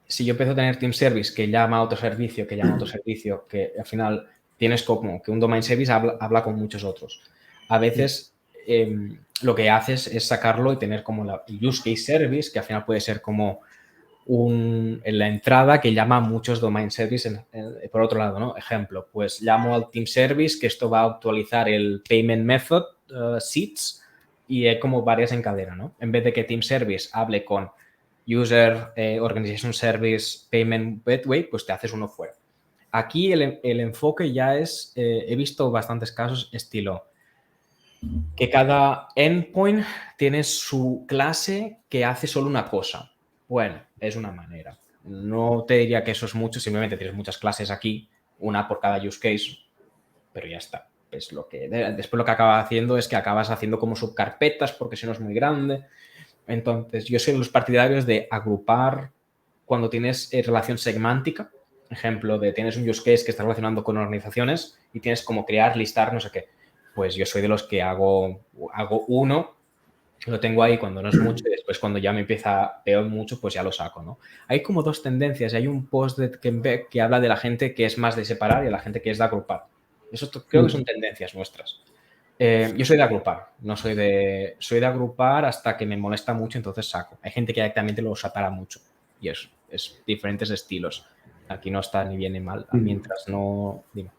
Si yo empiezo a tener Team Service que llama a otro servicio, que al final tienes como que un domain service habla con muchos otros. A veces lo que haces es sacarlo y tener como la use case service, que al final puede ser como en la entrada que llama a muchos domain service por otro lado, ¿no? Ejemplo, pues llamo al Team Service que esto va a actualizar el payment method seats y hay como varias en cadena, ¿no? En vez de que Team Service hable con User, Organization Service, Payment Gateway, pues te haces uno fuera. Aquí el enfoque ya es, he visto bastantes casos estilo, que cada endpoint tiene su clase que hace solo una cosa. Bueno, es una manera. No te diría que eso es mucho, simplemente tienes muchas clases aquí, una por cada use case, pero ya está. Es lo que, después lo que acaba haciendo es que acabas haciendo como subcarpetas porque si no es muy grande. Entonces, yo soy de los partidarios de agrupar cuando tienes relación semántica. Ejemplo, de tienes un use case que está relacionando con organizaciones y tienes como crear, listar, no sé qué. Pues yo soy de los que hago uno, lo tengo ahí cuando no es mucho y después cuando ya me empieza peor mucho, pues ya lo saco, ¿no? Hay como dos tendencias. Hay un post de Kenbeck que habla de la gente que es más de separar y la gente que es de agrupar. Eso creo que son tendencias nuestras. Yo soy de agrupar, no soy de agrupar hasta que me molesta mucho, entonces saco. Hay gente que directamente lo separa mucho y es diferentes estilos. Aquí no está ni bien ni mal, mientras no... Dime.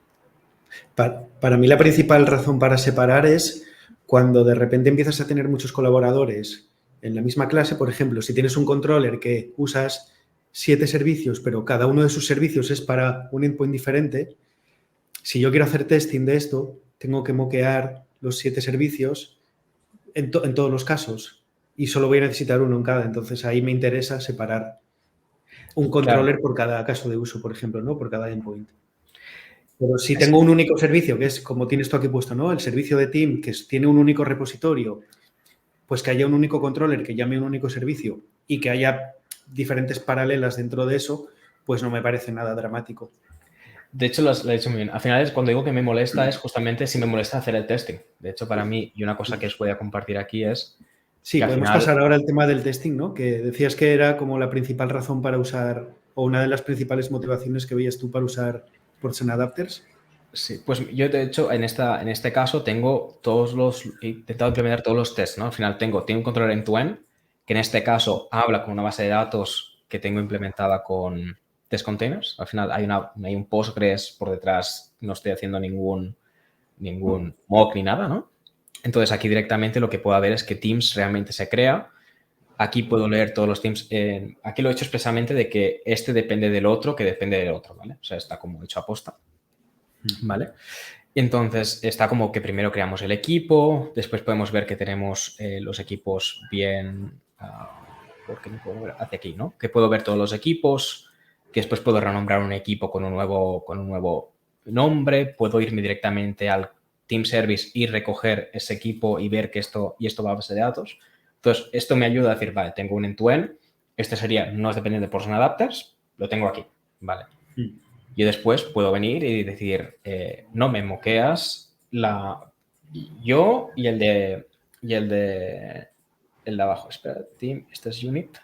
Para mí la principal razón para separar es cuando de repente empiezas a tener muchos colaboradores en la misma clase. Por ejemplo, si tienes un controller que usas 7 servicios, pero cada uno de sus servicios es para un endpoint diferente, si yo quiero hacer testing de esto, tengo que moquear los 7 servicios en todos los casos y solo voy a necesitar uno en cada. Entonces ahí me interesa separar un Claro, controller por cada caso de uso, por ejemplo, ¿no? Por cada endpoint. Pero si tengo un único servicio, que es como tienes tú aquí puesto, ¿no? El servicio de Team, que tiene un único repositorio, pues que haya un único controller que llame un único servicio y que haya diferentes paralelas dentro de eso, pues no me parece nada dramático. de hecho lo has dicho muy bien. Al final, cuando digo que me molesta es justamente si me molesta hacer el testing. De hecho, para mí, y una cosa que os voy a compartir aquí es Sí, que al podemos final... pasar ahora al tema del testing, ¿no? Que decías que era como la principal razón para usar, o una de las principales motivaciones que veías tú para usar Portion Adapters. Sí, pues yo de hecho en este caso tengo he intentado implementar todos los tests, ¿no? Al final tiene un controller end-to-end, que en este caso habla con una base de datos que tengo implementada con test containers. Al final hay un Postgres por detrás, no estoy haciendo ningún mock ni nada, ¿no? Entonces aquí directamente lo que puedo ver es que Teams realmente se crea. Aquí puedo leer todos los Teams. Aquí lo he hecho expresamente de que este depende del otro, que depende del otro, ¿vale? O sea, está como hecho a posta. ¿Vale? Entonces, está como que primero creamos el equipo, después podemos ver que tenemos los equipos bien... porque no puedo ver hacia aquí, ¿no? Que puedo ver todos los equipos, que después puedo renombrar un equipo con un nuevo nombre, puedo irme directamente al Team Service y recoger ese equipo y ver que esto va a base de datos. Entonces, esto me ayuda a decir, vale, tengo un end-to-end, este sería, no es dependiente de Portion Adapters, lo tengo aquí, ¿vale? Yo después puedo venir y decir, no me moqueas yo y el de abajo. Espera, Team, este es Unit.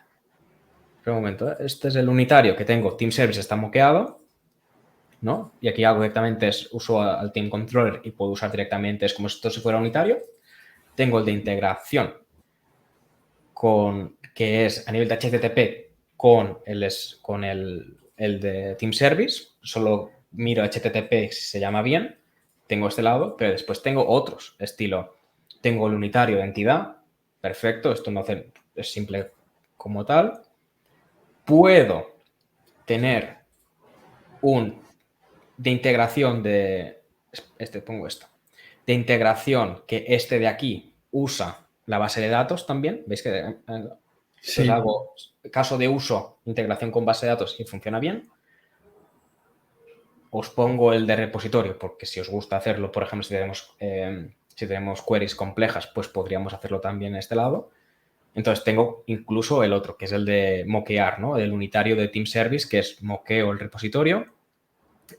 Espera un momento, este es el unitario que tengo. Team Service está moqueado, ¿no? Y aquí hago directamente, uso al Team Controller y puedo usar directamente, es como si esto fuera unitario. Tengo el de integración que es a nivel de HTTP con el de Team Service. Solo miro HTTP si se llama bien. Tengo este lado, pero después tengo otros, estilo, tengo el unitario de entidad. Perfecto, esto no es simple como tal. Puedo tener un de integración pongo esto, de integración que este de aquí usa la base de datos también. ¿Veis que entonces hago caso de uso, integración con base de datos y funciona bien? Os pongo el de repositorio porque si os gusta hacerlo, por ejemplo, si tenemos queries complejas, pues podríamos hacerlo también en este lado. Entonces tengo incluso el otro, que es el de moquear, ¿no? El unitario de Team Service, que es moqueo el repositorio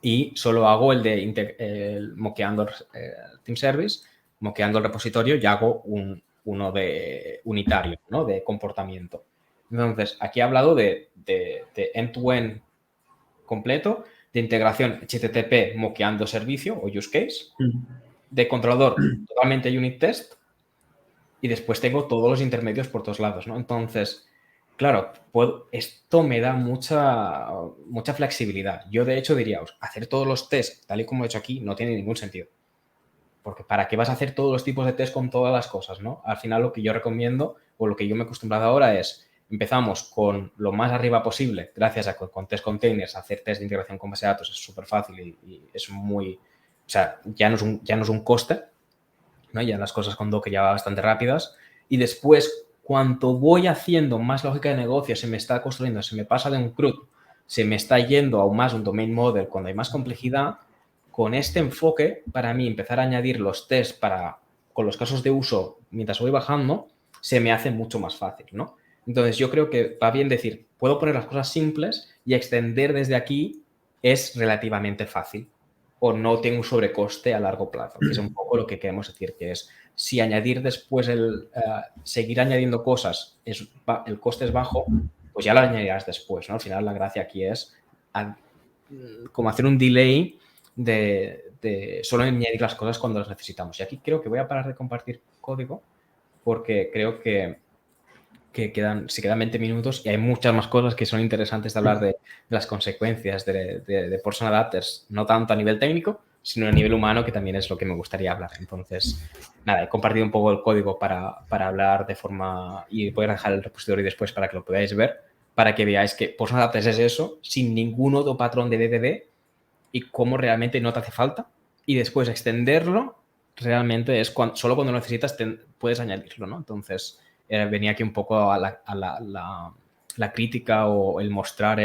y solo hago el de moqueando Team Service, moqueando el repositorio y hago uno de unitario, ¿no? De comportamiento. Entonces, aquí he hablado de end-to-end completo, de integración HTTP moqueando servicio o use case, de controlador totalmente unit test y después tengo todos los intermedios por todos lados, ¿no? Entonces, claro, esto me da mucha flexibilidad. Yo, de hecho, diría, hacer todos los tests tal y como he hecho aquí no tiene ningún sentido. Porque ¿para qué vas a hacer todos los tipos de test con todas las cosas, no? Al final lo que yo recomiendo o lo que yo me he acostumbrado ahora es empezamos con lo más arriba posible, gracias a con test containers, hacer test de integración con base de datos es súper fácil y es muy... O sea, ya no es un coste, ¿no? Ya las cosas con Docker ya van bastante rápidas. Y después, cuanto voy haciendo más lógica de negocio, se me está construyendo, se me pasa de un CRUD, se me está yendo aún más un domain model cuando hay más complejidad, con este enfoque, para mí, empezar a añadir los tests con los casos de uso mientras voy bajando, se me hace mucho más fácil, ¿no? Entonces, yo creo que va bien decir, puedo poner las cosas simples y extender desde aquí es relativamente fácil o no tiene un sobrecoste a largo plazo, que es un poco lo que queremos decir, que es si añadir después seguir añadiendo cosas, el coste es bajo, pues ya lo añadirás después, ¿no? Al final la gracia aquí es como hacer un delay de solo añadir las cosas cuando las necesitamos. Y aquí creo que voy a parar de compartir código porque creo que se quedan 20 minutos y hay muchas más cosas que son interesantes de hablar de las consecuencias de Portion Adapters, no tanto a nivel técnico, sino a nivel humano, que también es lo que me gustaría hablar. Entonces, nada, he compartido un poco el código para hablar de forma y voy a dejar el repositorio después para que lo podáis ver, para que veáis que Portion Adapters es eso, sin ningún otro patrón de DDD y cómo realmente no te hace falta. Y después extenderlo realmente es solo cuando lo necesitas puedes añadirlo, ¿no? Entonces, venía aquí un poco a la crítica o el mostrar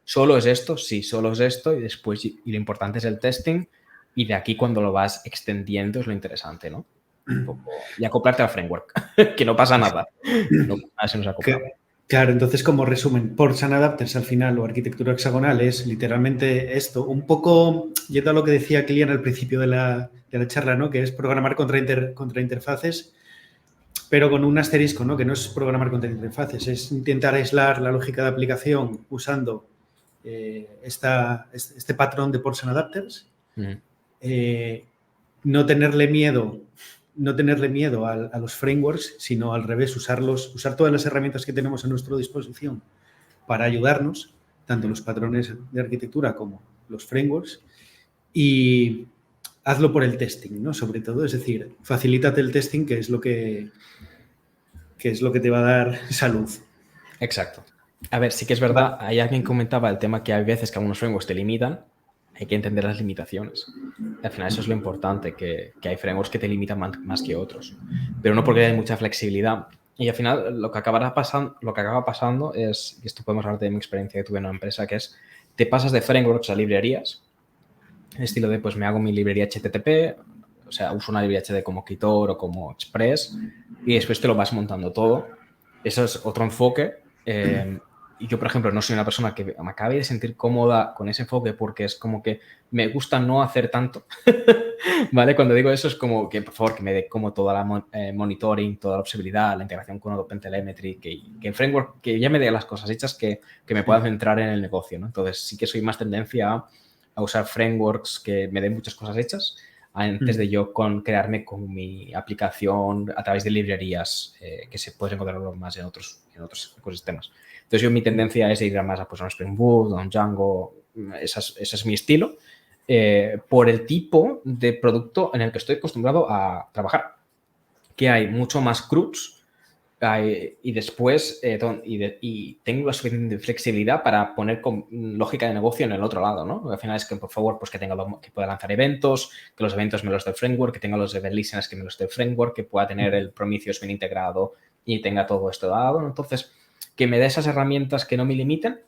solo es esto, sí, solo es esto y después y lo importante es el testing y de aquí cuando lo vas extendiendo es lo interesante, ¿no? Un poco, y acoplarte al framework, que no pasa nada. No, se nos acopla. Claro, entonces como resumen, Portion Adapters al final o arquitectura hexagonal es literalmente esto, un poco yendo a lo que decía Kilian al principio de la charla, ¿no? Que es programar contra interfaces, pero con un asterisco, ¿no? Que no es programar contra interfaces, es intentar aislar la lógica de aplicación usando este patrón de Portion Adapters, no tenerle miedo a los frameworks, sino al revés, usar todas las herramientas que tenemos a nuestra disposición para ayudarnos, tanto los patrones de arquitectura como los frameworks, y hazlo por el testing, ¿no? Sobre todo, es decir, facilítate el testing, que es lo que te va a dar salud. Exacto. A ver, sí que es verdad, hay alguien que comentaba el tema que hay veces que algunos frameworks te limitan, hay que entender las limitaciones. Al final eso es lo importante, que hay frameworks que te limitan más que otros, pero no porque hay mucha flexibilidad. Y al final lo que acaba pasando es, y esto podemos hablar de mi experiencia que tuve en una empresa, que es, te pasas de frameworks a librerías, estilo de, pues me hago mi librería HTTP, o sea, uso una librería HTTP como Kitor o como Express, y después te lo vas montando todo. Eso es otro enfoque. Y yo, por ejemplo, no soy una persona que me acabe de sentir cómoda con ese enfoque porque es como que me gusta no hacer tanto, ¿vale? Cuando digo eso es como que, por favor, que me dé como toda la monitoring, toda la observabilidad, la integración con OpenTelemetry, que el framework, que ya me dé las cosas hechas que me puedan centrar en el negocio, ¿no? Entonces, sí que soy más tendencia a usar frameworks que me den muchas cosas hechas antes de yo crearme con mi aplicación a través de librerías que se pueden encontrar más en otros ecosistemas. Entonces, yo mi tendencia es ir más a un Spring Boot, a un Django, ese es mi estilo, por el tipo de producto en el que estoy acostumbrado a trabajar, que hay mucho más CRUDs y después y tengo la suficiente flexibilidad para poner con lógica de negocio en el otro lado, ¿no? Al final es que, por favor, pues que pueda lanzar eventos, que los eventos me los dé el framework, que tenga los event listeners que me los dé el framework, que pueda tener el Prometheus bien integrado y tenga todo esto dado, ¿no? Entonces, que me dé esas herramientas que no me limiten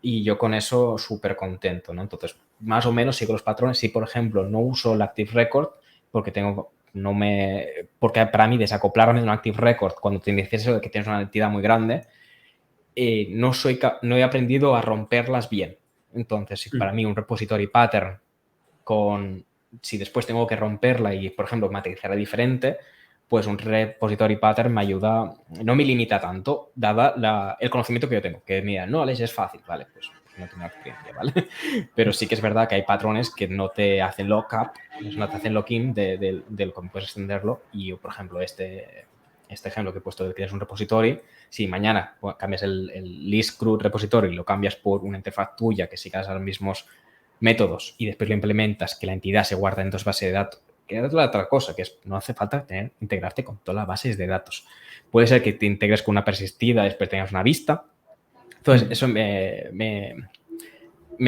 y yo con eso súper contento, ¿no? Entonces, más o menos sigo los patrones. Si, por ejemplo, no uso el Active Record porque para mí desacoplarme de un Active Record cuando te dices eso de que tienes una entidad muy grande, no he aprendido a romperlas bien. Entonces, si para mí un repository pattern si después tengo que romperla y, por ejemplo, matriciarla diferente, pues un repository pattern me ayuda, no me limita tanto, dada el conocimiento que yo tengo. Que mira, no, Alex, es fácil, vale, pues no tengo experiencia, ¿vale? Pero sí que es verdad que hay patrones que no te hacen lockup, no te hacen lock-in del cómo puedes extenderlo. Y yo, por ejemplo, este ejemplo que he puesto de que tienes un repository, si mañana cambias el list CRUD repository y lo cambias por una interfaz tuya que sigas a los mismos métodos y después lo implementas, que la entidad se guarda en dos bases de datos, que es la otra cosa, que es no hace falta integrarte con todas las bases de datos. Puede ser que te integres con una persistida, después tengas una vista. Entonces, eso me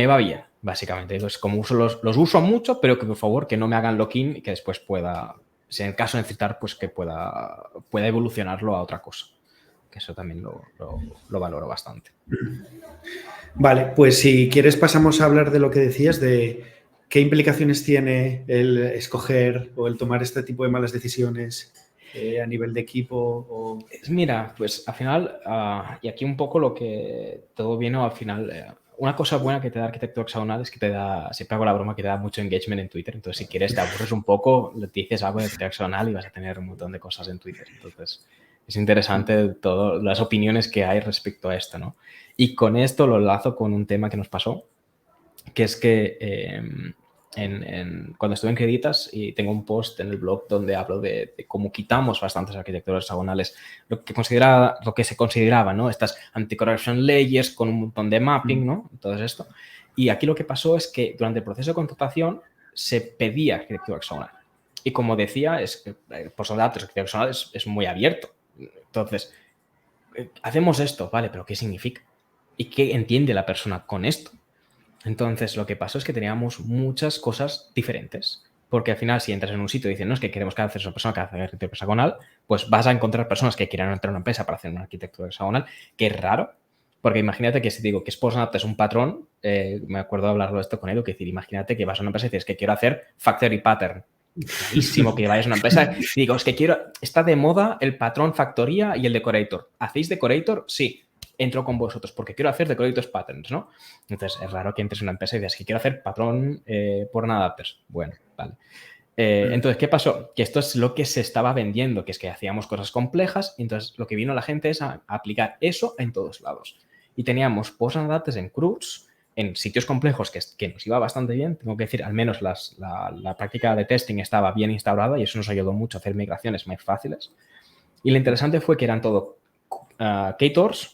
va bien, básicamente. Entonces, como los uso mucho, pero que por favor que no me hagan lock-in y que después pueda si en el caso de necesitar, pues que pueda evolucionarlo a otra cosa. Que eso también lo valoro bastante. Vale, pues si quieres pasamos a hablar de lo que decías, de qué implicaciones tiene el escoger o el tomar este tipo de malas decisiones a nivel de equipo. Mira, pues al final, y aquí un poco lo que todo vino al final, una cosa buena que te da arquitectura hexagonal es que te da, siempre hago la broma, que te da mucho engagement en Twitter. Entonces, si quieres, te aburres un poco, le dices algo de arquitectura hexagonal y vas a tener un montón de cosas en Twitter. Entonces, es interesante todas las opiniones que hay respecto a esto, ¿no? Y con esto lo enlazo con un tema que nos pasó, que es que cuando estuve en Creditas y tengo un post en el blog donde hablo de cómo quitamos bastantes arquitecturas hexagonales, lo que se consideraba, ¿no? Estas anti-corruption layers con un montón de mapping, ¿no? Todo esto. Y aquí lo que pasó es que durante el proceso de contratación se pedía arquitectura hexagonal. Y como decía, por los datos, arquitectura hexagonal es muy abierto. Entonces, hacemos esto, ¿vale? ¿Pero qué significa? ¿Y qué entiende la persona con esto? Entonces, lo que pasó es que teníamos muchas cosas diferentes. Porque al final, si entras en un sitio y dicen, no, es que queremos que hagas una persona que hace arquitectura hexagonal, pues vas a encontrar personas que quieran entrar a una empresa para hacer una arquitectura hexagonal, que es raro. Porque imagínate que si te digo que Postnat es un patrón, me acuerdo de hablarlo de esto con Edu, que decir, imagínate que vas a una empresa y dices que quiero hacer factory pattern. Rarísimo que vayas a una empresa y digo, es que está de moda el patrón factoría y el decorator. ¿Hacéis decorator? Sí. Entro con vosotros porque quiero hacer decorators patterns, ¿no? Entonces, es raro que entres en una empresa y digas que quiero hacer patrón por adapters. Bueno, vale. Entonces, ¿qué pasó? Que esto es lo que se estaba vendiendo, que es que hacíamos cosas complejas y entonces lo que vino la gente es a aplicar eso en todos lados. Y teníamos post-adapters en CRUDs, en sitios complejos que nos iba bastante bien. Tengo que decir, al menos la práctica de testing estaba bien instaurada y eso nos ayudó mucho a hacer migraciones más fáciles. Y lo interesante fue que eran todo K-Tors.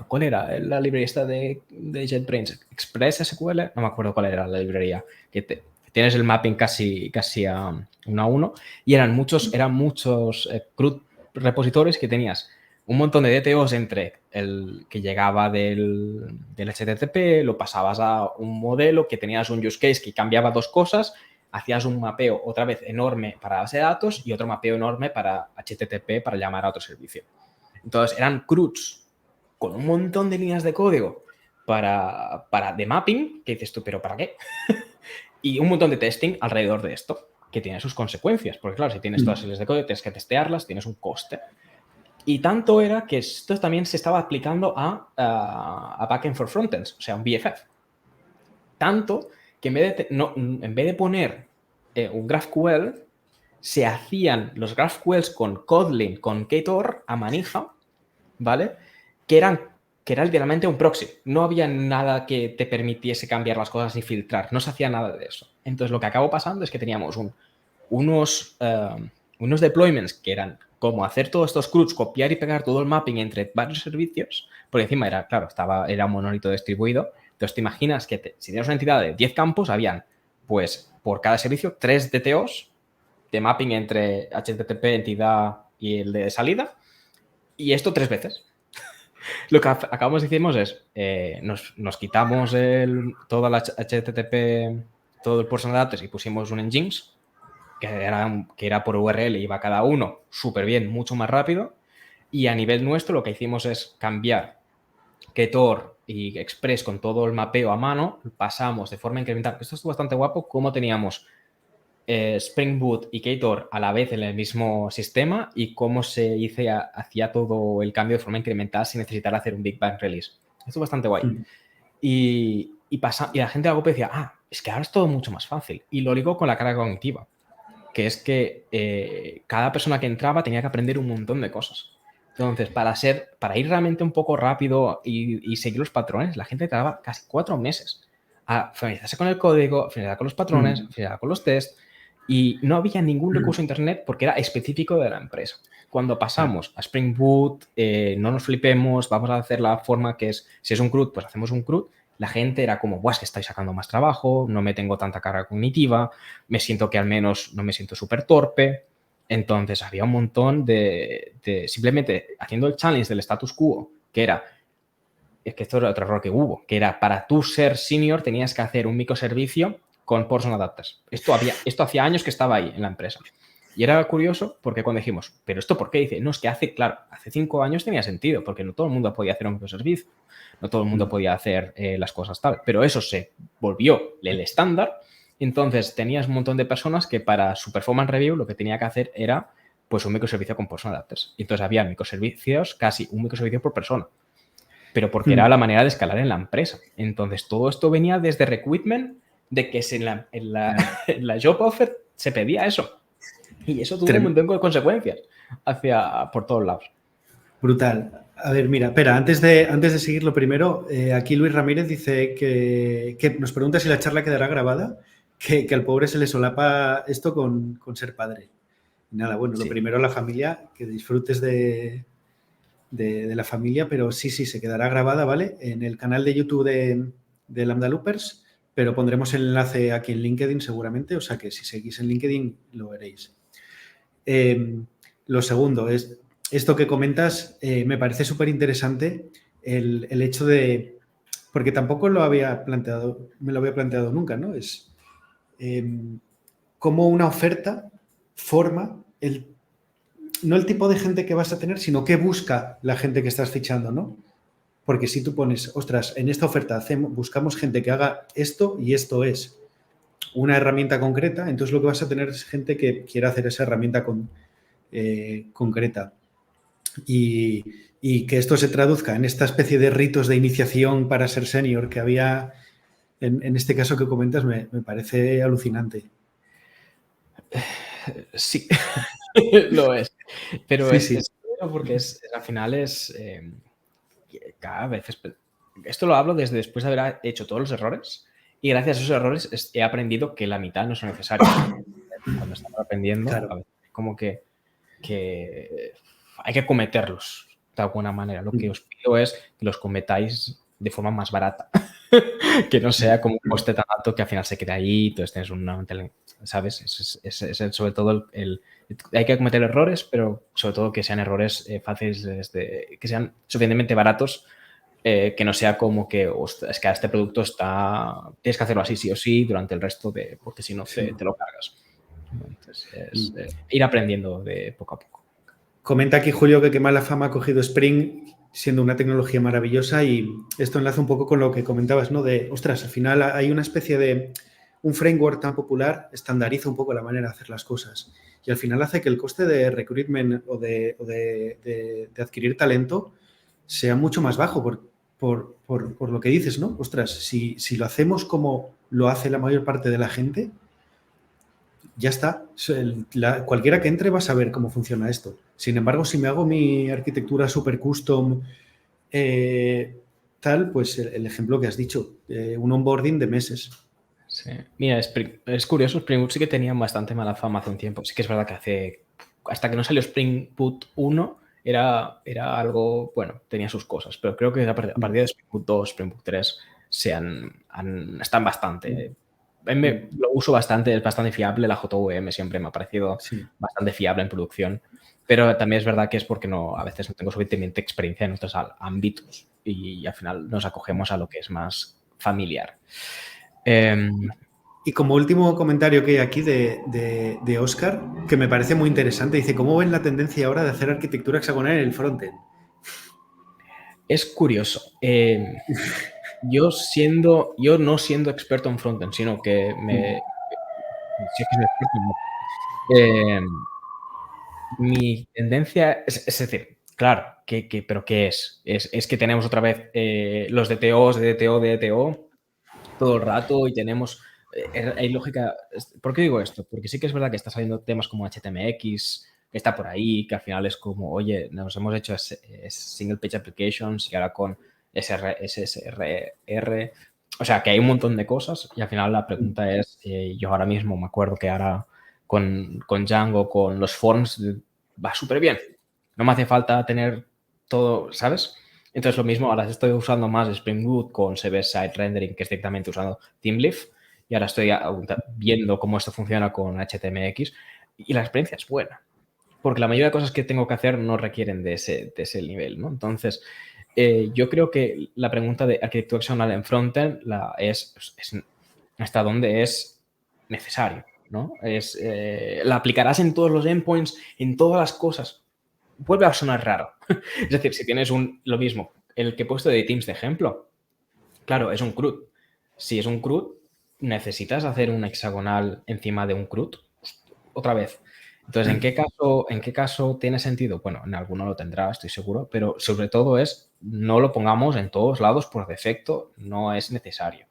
¿Cuál era la librería esta de JetBrains? ¿Express SQL? No me acuerdo cuál era la librería. Que tienes el mapping casi a 1 a 1 y eran muchos CRUD repositorios que tenías un montón de DTOs entre el que llegaba del HTTP, lo pasabas a un modelo que tenías un use case que cambiaba 2 cosas, hacías un mapeo otra vez enorme para base de datos y otro mapeo enorme para HTTP para llamar a otro servicio. Entonces eran CRUDs con un montón de líneas de código de mapping, que dices tú, ¿pero para qué? Y un montón de testing alrededor de esto, que tiene sus consecuencias, porque claro, si tienes todas las líneas de código, tienes que testearlas, tienes un coste. Y tanto era que esto también se estaba aplicando a backend for frontends, o sea, un BFF. Tanto que en vez de poner un GraphQL, se hacían los GraphQLs con Kotlin, con Ktor a manija, ¿vale? Que era literalmente un proxy. No había nada que te permitiese cambiar las cosas ni filtrar. No se hacía nada de eso. Entonces, lo que acabó pasando es que teníamos unos deployments que eran como hacer todos estos CRUDs, copiar y pegar todo el mapping entre varios servicios, porque encima era un monolito distribuido. Entonces, te imaginas que si tienes una entidad de 10 campos, habían, pues, por cada servicio, 3 DTOs de mapping entre HTTP, entidad y el de salida, y esto 3 veces. Lo que acabamos de decirnos es, nos quitamos todo el HTTP, todo el personal datos y pusimos un Nginx, que era por URL, iba cada uno súper bien, mucho más rápido. Y a nivel nuestro lo que hicimos es cambiar Ktor y Express con todo el mapeo a mano, pasamos de forma incremental. Esto estuvo bastante guapo, como teníamos Spring Boot y Ktor a la vez en el mismo sistema y cómo se hacía todo el cambio de forma incremental sin necesitar hacer un Big Bang Release. Esto es bastante guay. Y la gente algo decía, es que ahora es todo mucho más fácil. Y lo digo con la carga cognitiva, que es que cada persona que entraba tenía que aprender un montón de cosas. Entonces, para ir realmente un poco rápido y seguir los patrones, la gente tardaba casi 4 meses a familiarizarse con el código, familiarizarse con los patrones, familiarizarse con los tests. Y no había ningún recurso en Internet porque era específico de la empresa. Cuando pasamos a Spring Boot, no nos flipemos, vamos a hacer la forma que es, si es un CRUD, pues hacemos un CRUD. La gente era como, es que estáis sacando más trabajo, no me tengo tanta carga cognitiva, me siento que al menos no me siento súper torpe. Entonces había un montón de simplemente haciendo el challenge del status quo, que era, es que esto era otro error que hubo, que era para tú ser senior tenías que hacer un microservicio con Portion Adapters. Esto hacía años que estaba ahí en la empresa. Y era curioso porque cuando dijimos, ¿pero esto por qué? Dice, no, es que hace 5 años tenía sentido, porque no todo el mundo podía hacer un microservicio, no todo el mundo podía hacer las cosas tal, pero eso se volvió el estándar. Entonces tenías un montón de personas que para su performance review lo que tenía que hacer era pues un microservicio con Portion Adapters. Y entonces había microservicios, casi un microservicio por persona, pero porque era la manera de escalar en la empresa. Entonces todo esto venía desde recruitment, de que en la job offer se pedía eso. Y eso tuvo un montón de consecuencias por todos lados. Brutal. A ver, mira, espera, antes de seguir lo primero, aquí Luis Ramírez dice que nos pregunta si la charla quedará grabada, que al pobre se le solapa esto con ser padre. Y nada, bueno, lo primero la familia, que disfrutes de la familia, pero sí, se quedará grabada, ¿vale? En el canal de YouTube de Lambda Loopers, pero pondremos el enlace aquí en LinkedIn seguramente, o sea que si seguís en LinkedIn lo veréis. Lo segundo es, esto que comentas me parece súper interesante el hecho de, porque tampoco me lo había planteado nunca, ¿no? Es cómo una oferta forma no el tipo de gente que vas a tener, sino qué busca la gente que estás fichando, ¿no? Porque si tú pones, ostras, en esta oferta buscamos gente que haga esto y esto es una herramienta concreta, entonces lo que vas a tener es gente que quiera hacer esa herramienta concreta. Y que esto se traduzca en esta especie de ritos de iniciación para ser senior que había en este caso que comentas me parece alucinante. Sí, lo es. Pero sí. es porque al final cada vez esto lo hablo desde después de haber hecho todos los errores y gracias a esos errores he aprendido que la mitad no son necesarios. Cuando estamos aprendiendo, claro. a veces como que hay que cometerlos de alguna manera. Lo que os pido es que los cometáis de forma más barata. Que no sea como un coste tan alto que al final se quede ahí, entonces tienes una... ¿Sabes? Es sobre todo hay que cometer errores, pero sobre todo que sean errores fáciles, que sean suficientemente baratos, que no sea como que, ostras, es que a este producto tienes que hacerlo así sí o sí durante el resto porque si no te lo cargas. Entonces, es ir aprendiendo de poco a poco. Comenta aquí Julio que qué mala fama ha cogido Spring, siendo una tecnología maravillosa, y esto enlaza un poco con lo que comentabas, ¿no? De, ostras, al final hay una especie de... Un framework tan popular estandariza un poco la manera de hacer las cosas y al final hace que el coste de recruitment o de adquirir talento sea mucho más bajo por lo que dices, ¿no? Ostras, si lo hacemos como lo hace la mayor parte de la gente, ya está. Cualquiera que entre va a saber cómo funciona esto. Sin embargo, si me hago mi arquitectura super custom, tal, pues el ejemplo que has dicho, un onboarding de meses. Sí. Mira, es curioso, Spring Boot sí que tenía bastante mala fama hace un tiempo. Sí que es verdad que hasta que no salió Spring Boot 1 era algo, bueno, tenía sus cosas, pero creo que a partir de Spring Boot 2, Spring Boot 3 están bastante... Lo uso bastante, es bastante fiable. La JVM siempre me ha parecido bastante fiable en producción, pero también es verdad que es porque a veces no tengo suficientemente experiencia en otros ámbitos y al final nos acogemos a lo que es más familiar. Y como último comentario que hay aquí de Oscar, que me parece muy interesante, dice, ¿cómo ven la tendencia ahora de hacer arquitectura hexagonal en el frontend? Es curioso. Yo no siendo experto en frontend, sino que sí que soy experto mi tendencia es decir, claro, ¿pero qué es? Es que tenemos otra vez los DTOs, de DTO todo el rato y tenemos... hay lógica... ¿Por qué digo esto? Porque sí que es verdad que está saliendo temas como HTMX, que está por ahí, que al final es como, oye, nos hemos hecho Single Page Applications y ahora con SSRR. O sea, que hay un montón de cosas y al final la pregunta es, yo ahora mismo me acuerdo que ahora con Django, con los forms, va súper bien. No me hace falta tener todo, ¿sabes? Entonces, lo mismo, ahora estoy usando más Spring Boot con server-side rendering, que es directamente usando TeamLeaf, y ahora estoy viendo cómo esto funciona con HTMX, y la experiencia es buena, porque la mayoría de cosas que tengo que hacer no requieren de ese nivel, ¿no? Entonces, yo creo que la pregunta de arquitectura hexagonal en frontend es hasta dónde es necesario, ¿no? La aplicarás en todos los endpoints, en todas las cosas. Vuelve a sonar raro. Es decir, si tienes lo mismo, el que he puesto de Teams de ejemplo, claro, es un CRUD. Si es un CRUD, necesitas hacer un hexagonal encima de un CRUD. Otra vez. Entonces, ¿en qué caso tiene sentido? Bueno, en alguno lo tendrá, estoy seguro, pero sobre todo no lo pongamos en todos lados por defecto, no es necesario.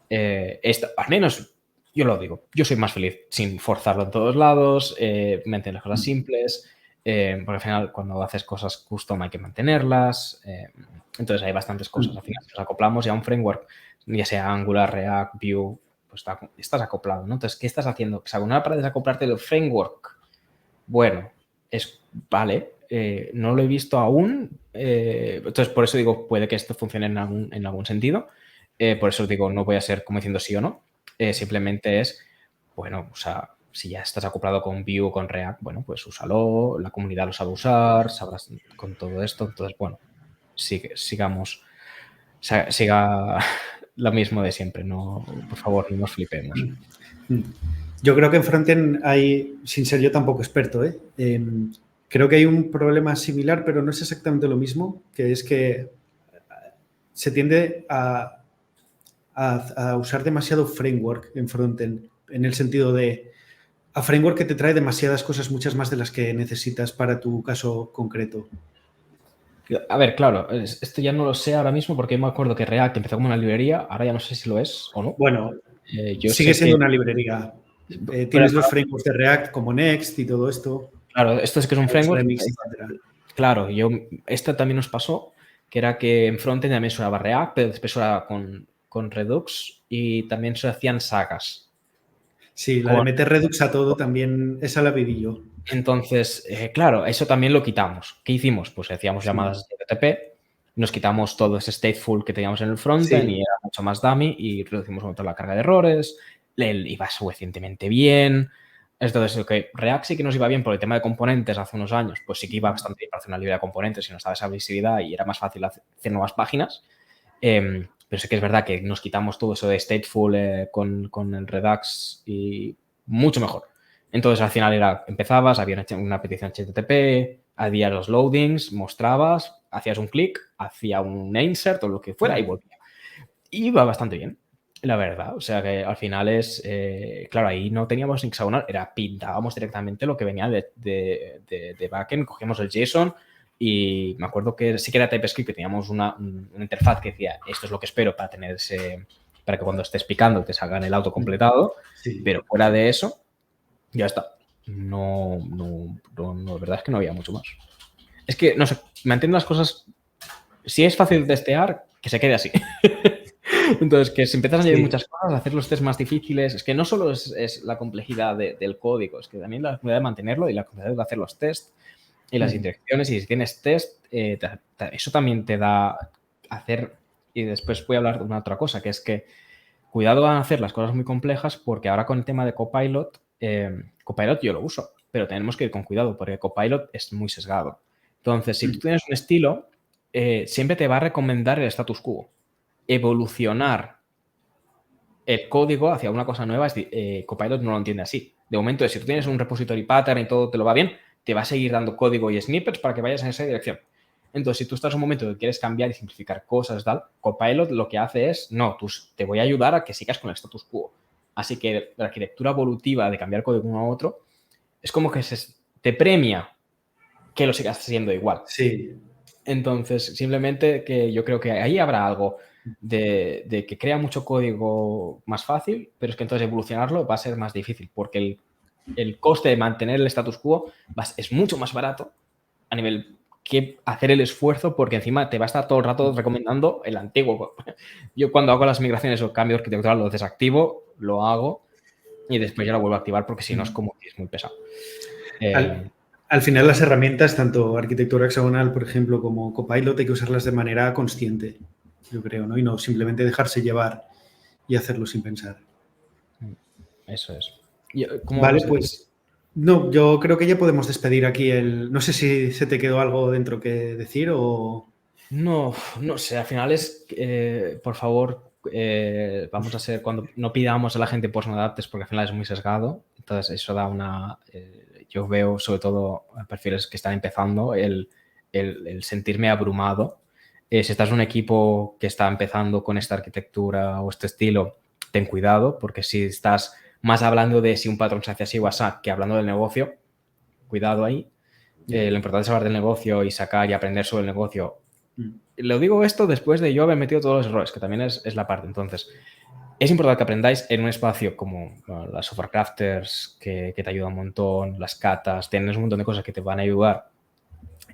Al menos, yo lo digo, yo soy más feliz sin forzarlo en todos lados, mantener cosas simples, porque al final cuando haces cosas custom hay que mantenerlas, entonces hay bastantes cosas. Al final, si nos acoplamos ya a un framework, ya sea Angular, React, Vue, pues estás acoplado, ¿no? Entonces, ¿qué estás haciendo? ¿Hexagonal para desacoplarte del framework? Bueno, vale, no lo he visto aún, entonces por eso digo, puede que esto funcione en algún sentido, por eso digo, no voy a ser como diciendo sí o no, simplemente bueno, o sea, si ya estás acoplado con Vue o con React, bueno, pues úsalo, la comunidad lo sabe usar, sabrás con todo esto, entonces, bueno, sigamos, siga lo mismo de siempre, no, por favor, no nos flipemos. Yo creo que en frontend hay, sin ser yo tampoco experto, creo que hay un problema similar, pero no es exactamente lo mismo, que es que se tiende a usar demasiado framework en frontend, en el sentido de a framework que te trae demasiadas cosas, muchas más de las que necesitas para tu caso concreto. A ver, claro, esto ya no lo sé ahora mismo porque me acuerdo que React empezó como una librería, ahora ya no sé si lo es o no. Bueno, yo sigue sé siendo que, una librería. pero, Tienes los frameworks de React como Next y todo esto. claro, esto es que es un framework. Remix, etcétera. Claro, esto también nos pasó, que era que en frontend también se usaba React, pero después era con Redux y también se hacían sagas. Sí, la de meter Redux a todo también, esa la viví yo. Entonces, claro, eso también lo quitamos. ¿Qué hicimos? Pues hacíamos llamadas HTTP, nos quitamos todo ese stateful que teníamos en el frontend y era mucho más dummy y reducimos un montón la carga de errores, iba suficientemente bien. Entonces, React sí que nos iba bien por el tema de componentes hace unos años, pues sí que iba bastante bien para hacer una librería de componentes y nos daba esa visibilidad y era más fácil hacer nuevas páginas. Pero sí que es verdad que nos quitamos todo eso de stateful con el Redux y mucho mejor. Entonces, al final empezabas, había una petición HTTP, había los loadings, mostrabas, hacías un clic, hacía un insert o lo que fuera y volvía. Y iba bastante bien, la verdad. O sea que al final claro, ahí no teníamos hexagonal, pintábamos directamente lo que venía de backend, cogíamos el JSON y me acuerdo que sí que era TypeScript, que teníamos una interfaz que decía, esto es lo que espero para tener para que cuando estés picando te salga el auto completado, pero fuera de eso, ya está. No, la verdad es que no había mucho más. Es que, no sé, mantienen las cosas. Si es fácil de testear, que se quede así. Entonces, que si empiezas a añadir muchas cosas, hacer los test más difíciles, es que no solo es la complejidad del código, es que también la complejidad de mantenerlo y la complejidad de hacer los tests y las interacciones. Y si tienes test, eso también te da hacer. Y después voy a hablar de una otra cosa, que es que cuidado a hacer las cosas muy complejas, porque ahora con el tema de Copilot, Copilot yo lo uso, pero tenemos que ir con cuidado porque Copilot es muy sesgado. Entonces, si tú tienes un estilo, siempre te va a recomendar el status quo. Evolucionar el código hacia una cosa nueva, Copilot no lo entiende así. De momento, si tú tienes un repository pattern y todo te lo va bien, te va a seguir dando código y snippets para que vayas en esa dirección. Entonces, si tú estás en un momento que quieres cambiar y simplificar cosas, tal, Copilot lo que hace es, no, te voy a ayudar a que sigas con el status quo. Así que la arquitectura evolutiva de cambiar código de uno a otro es como que te premia que lo sigas haciendo igual. Sí. Entonces, simplemente que yo creo que ahí habrá algo de que crea mucho código más fácil, pero es que entonces evolucionarlo va a ser más difícil porque el coste de mantener el status quo es mucho más barato a nivel que hacer el esfuerzo, porque encima te va a estar todo el rato recomendando el antiguo. Yo cuando hago las migraciones o cambio arquitectural lo desactivo, lo hago y después ya lo vuelvo a activar porque si no es como que es muy pesado. Al final las herramientas, tanto arquitectura hexagonal, por ejemplo, como Copilot, hay que usarlas de manera consciente, yo creo, ¿no? Y no simplemente dejarse llevar y hacerlo sin pensar. Eso es. Vale, pues no, yo creo que ya podemos despedir aquí No sé si se te quedó algo dentro que decir o... No sé, al final por favor, vamos a ser, cuando no pidamos a la gente pues no adaptes porque al final es muy sesgado, entonces eso da una, yo veo sobre todo perfiles que están empezando el sentirme abrumado. Si estás en un equipo que está empezando con esta arquitectura o este estilo, ten cuidado, porque si estás más hablando de si un patrón se hace así o así que hablando del negocio, cuidado ahí. Lo importante es hablar del negocio y sacar y aprender sobre el negocio. Lo digo esto después de yo haber metido todos los errores, que también es la parte. Entonces, es importante que aprendáis en un espacio como las software crafters, que te ayudan un montón, las catas, tienes un montón de cosas que te van a ayudar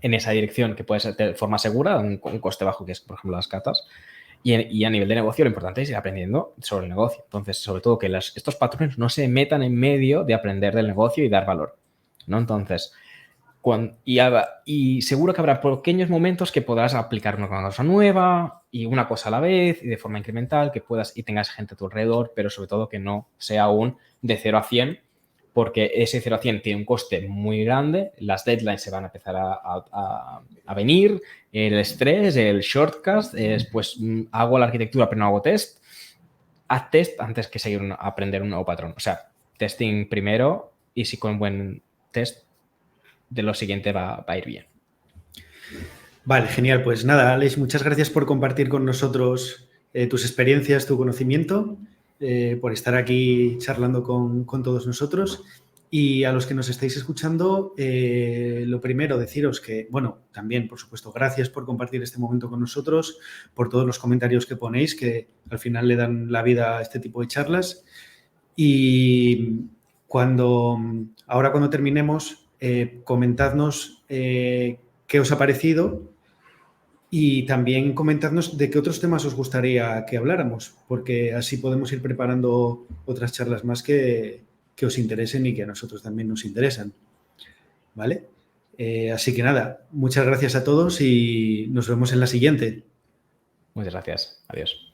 en esa dirección, que puede ser de forma segura, un coste bajo, que es, por ejemplo, las catas. Y a nivel de negocio, lo importante es ir aprendiendo sobre el negocio. Entonces, sobre todo, que estos patrones no se metan en medio de aprender del negocio y dar valor, ¿no? Entonces, y seguro que habrá pequeños momentos que podrás aplicar una cosa nueva y una cosa a la vez y de forma incremental, que puedas y tengas gente a tu alrededor, pero sobre todo que no sea un de 0 a 100, porque ese 0 a 100 tiene un coste muy grande, las deadlines se van a empezar a venir, el estrés, el shortcast, es pues hago la arquitectura pero no hago test. Haz test antes que seguir aprender un nuevo patrón. O sea, testing primero y si con buen test de lo siguiente va a ir bien. Vale, genial. Pues nada, Alex, muchas gracias por compartir con nosotros tus experiencias, tu conocimiento, por estar aquí charlando con todos nosotros. Y a los que nos estáis escuchando, lo primero, deciros que, bueno, también, por supuesto, gracias por compartir este momento con nosotros, por todos los comentarios que ponéis, que al final le dan la vida a este tipo de charlas. Y ahora cuando terminemos, comentadnos qué os ha parecido y también comentadnos de qué otros temas os gustaría que habláramos, porque así podemos ir preparando otras charlas más que os interesen y que a nosotros también nos interesan. ¿Vale? Así que nada, muchas gracias a todos y nos vemos en la siguiente. Muchas gracias. Adiós.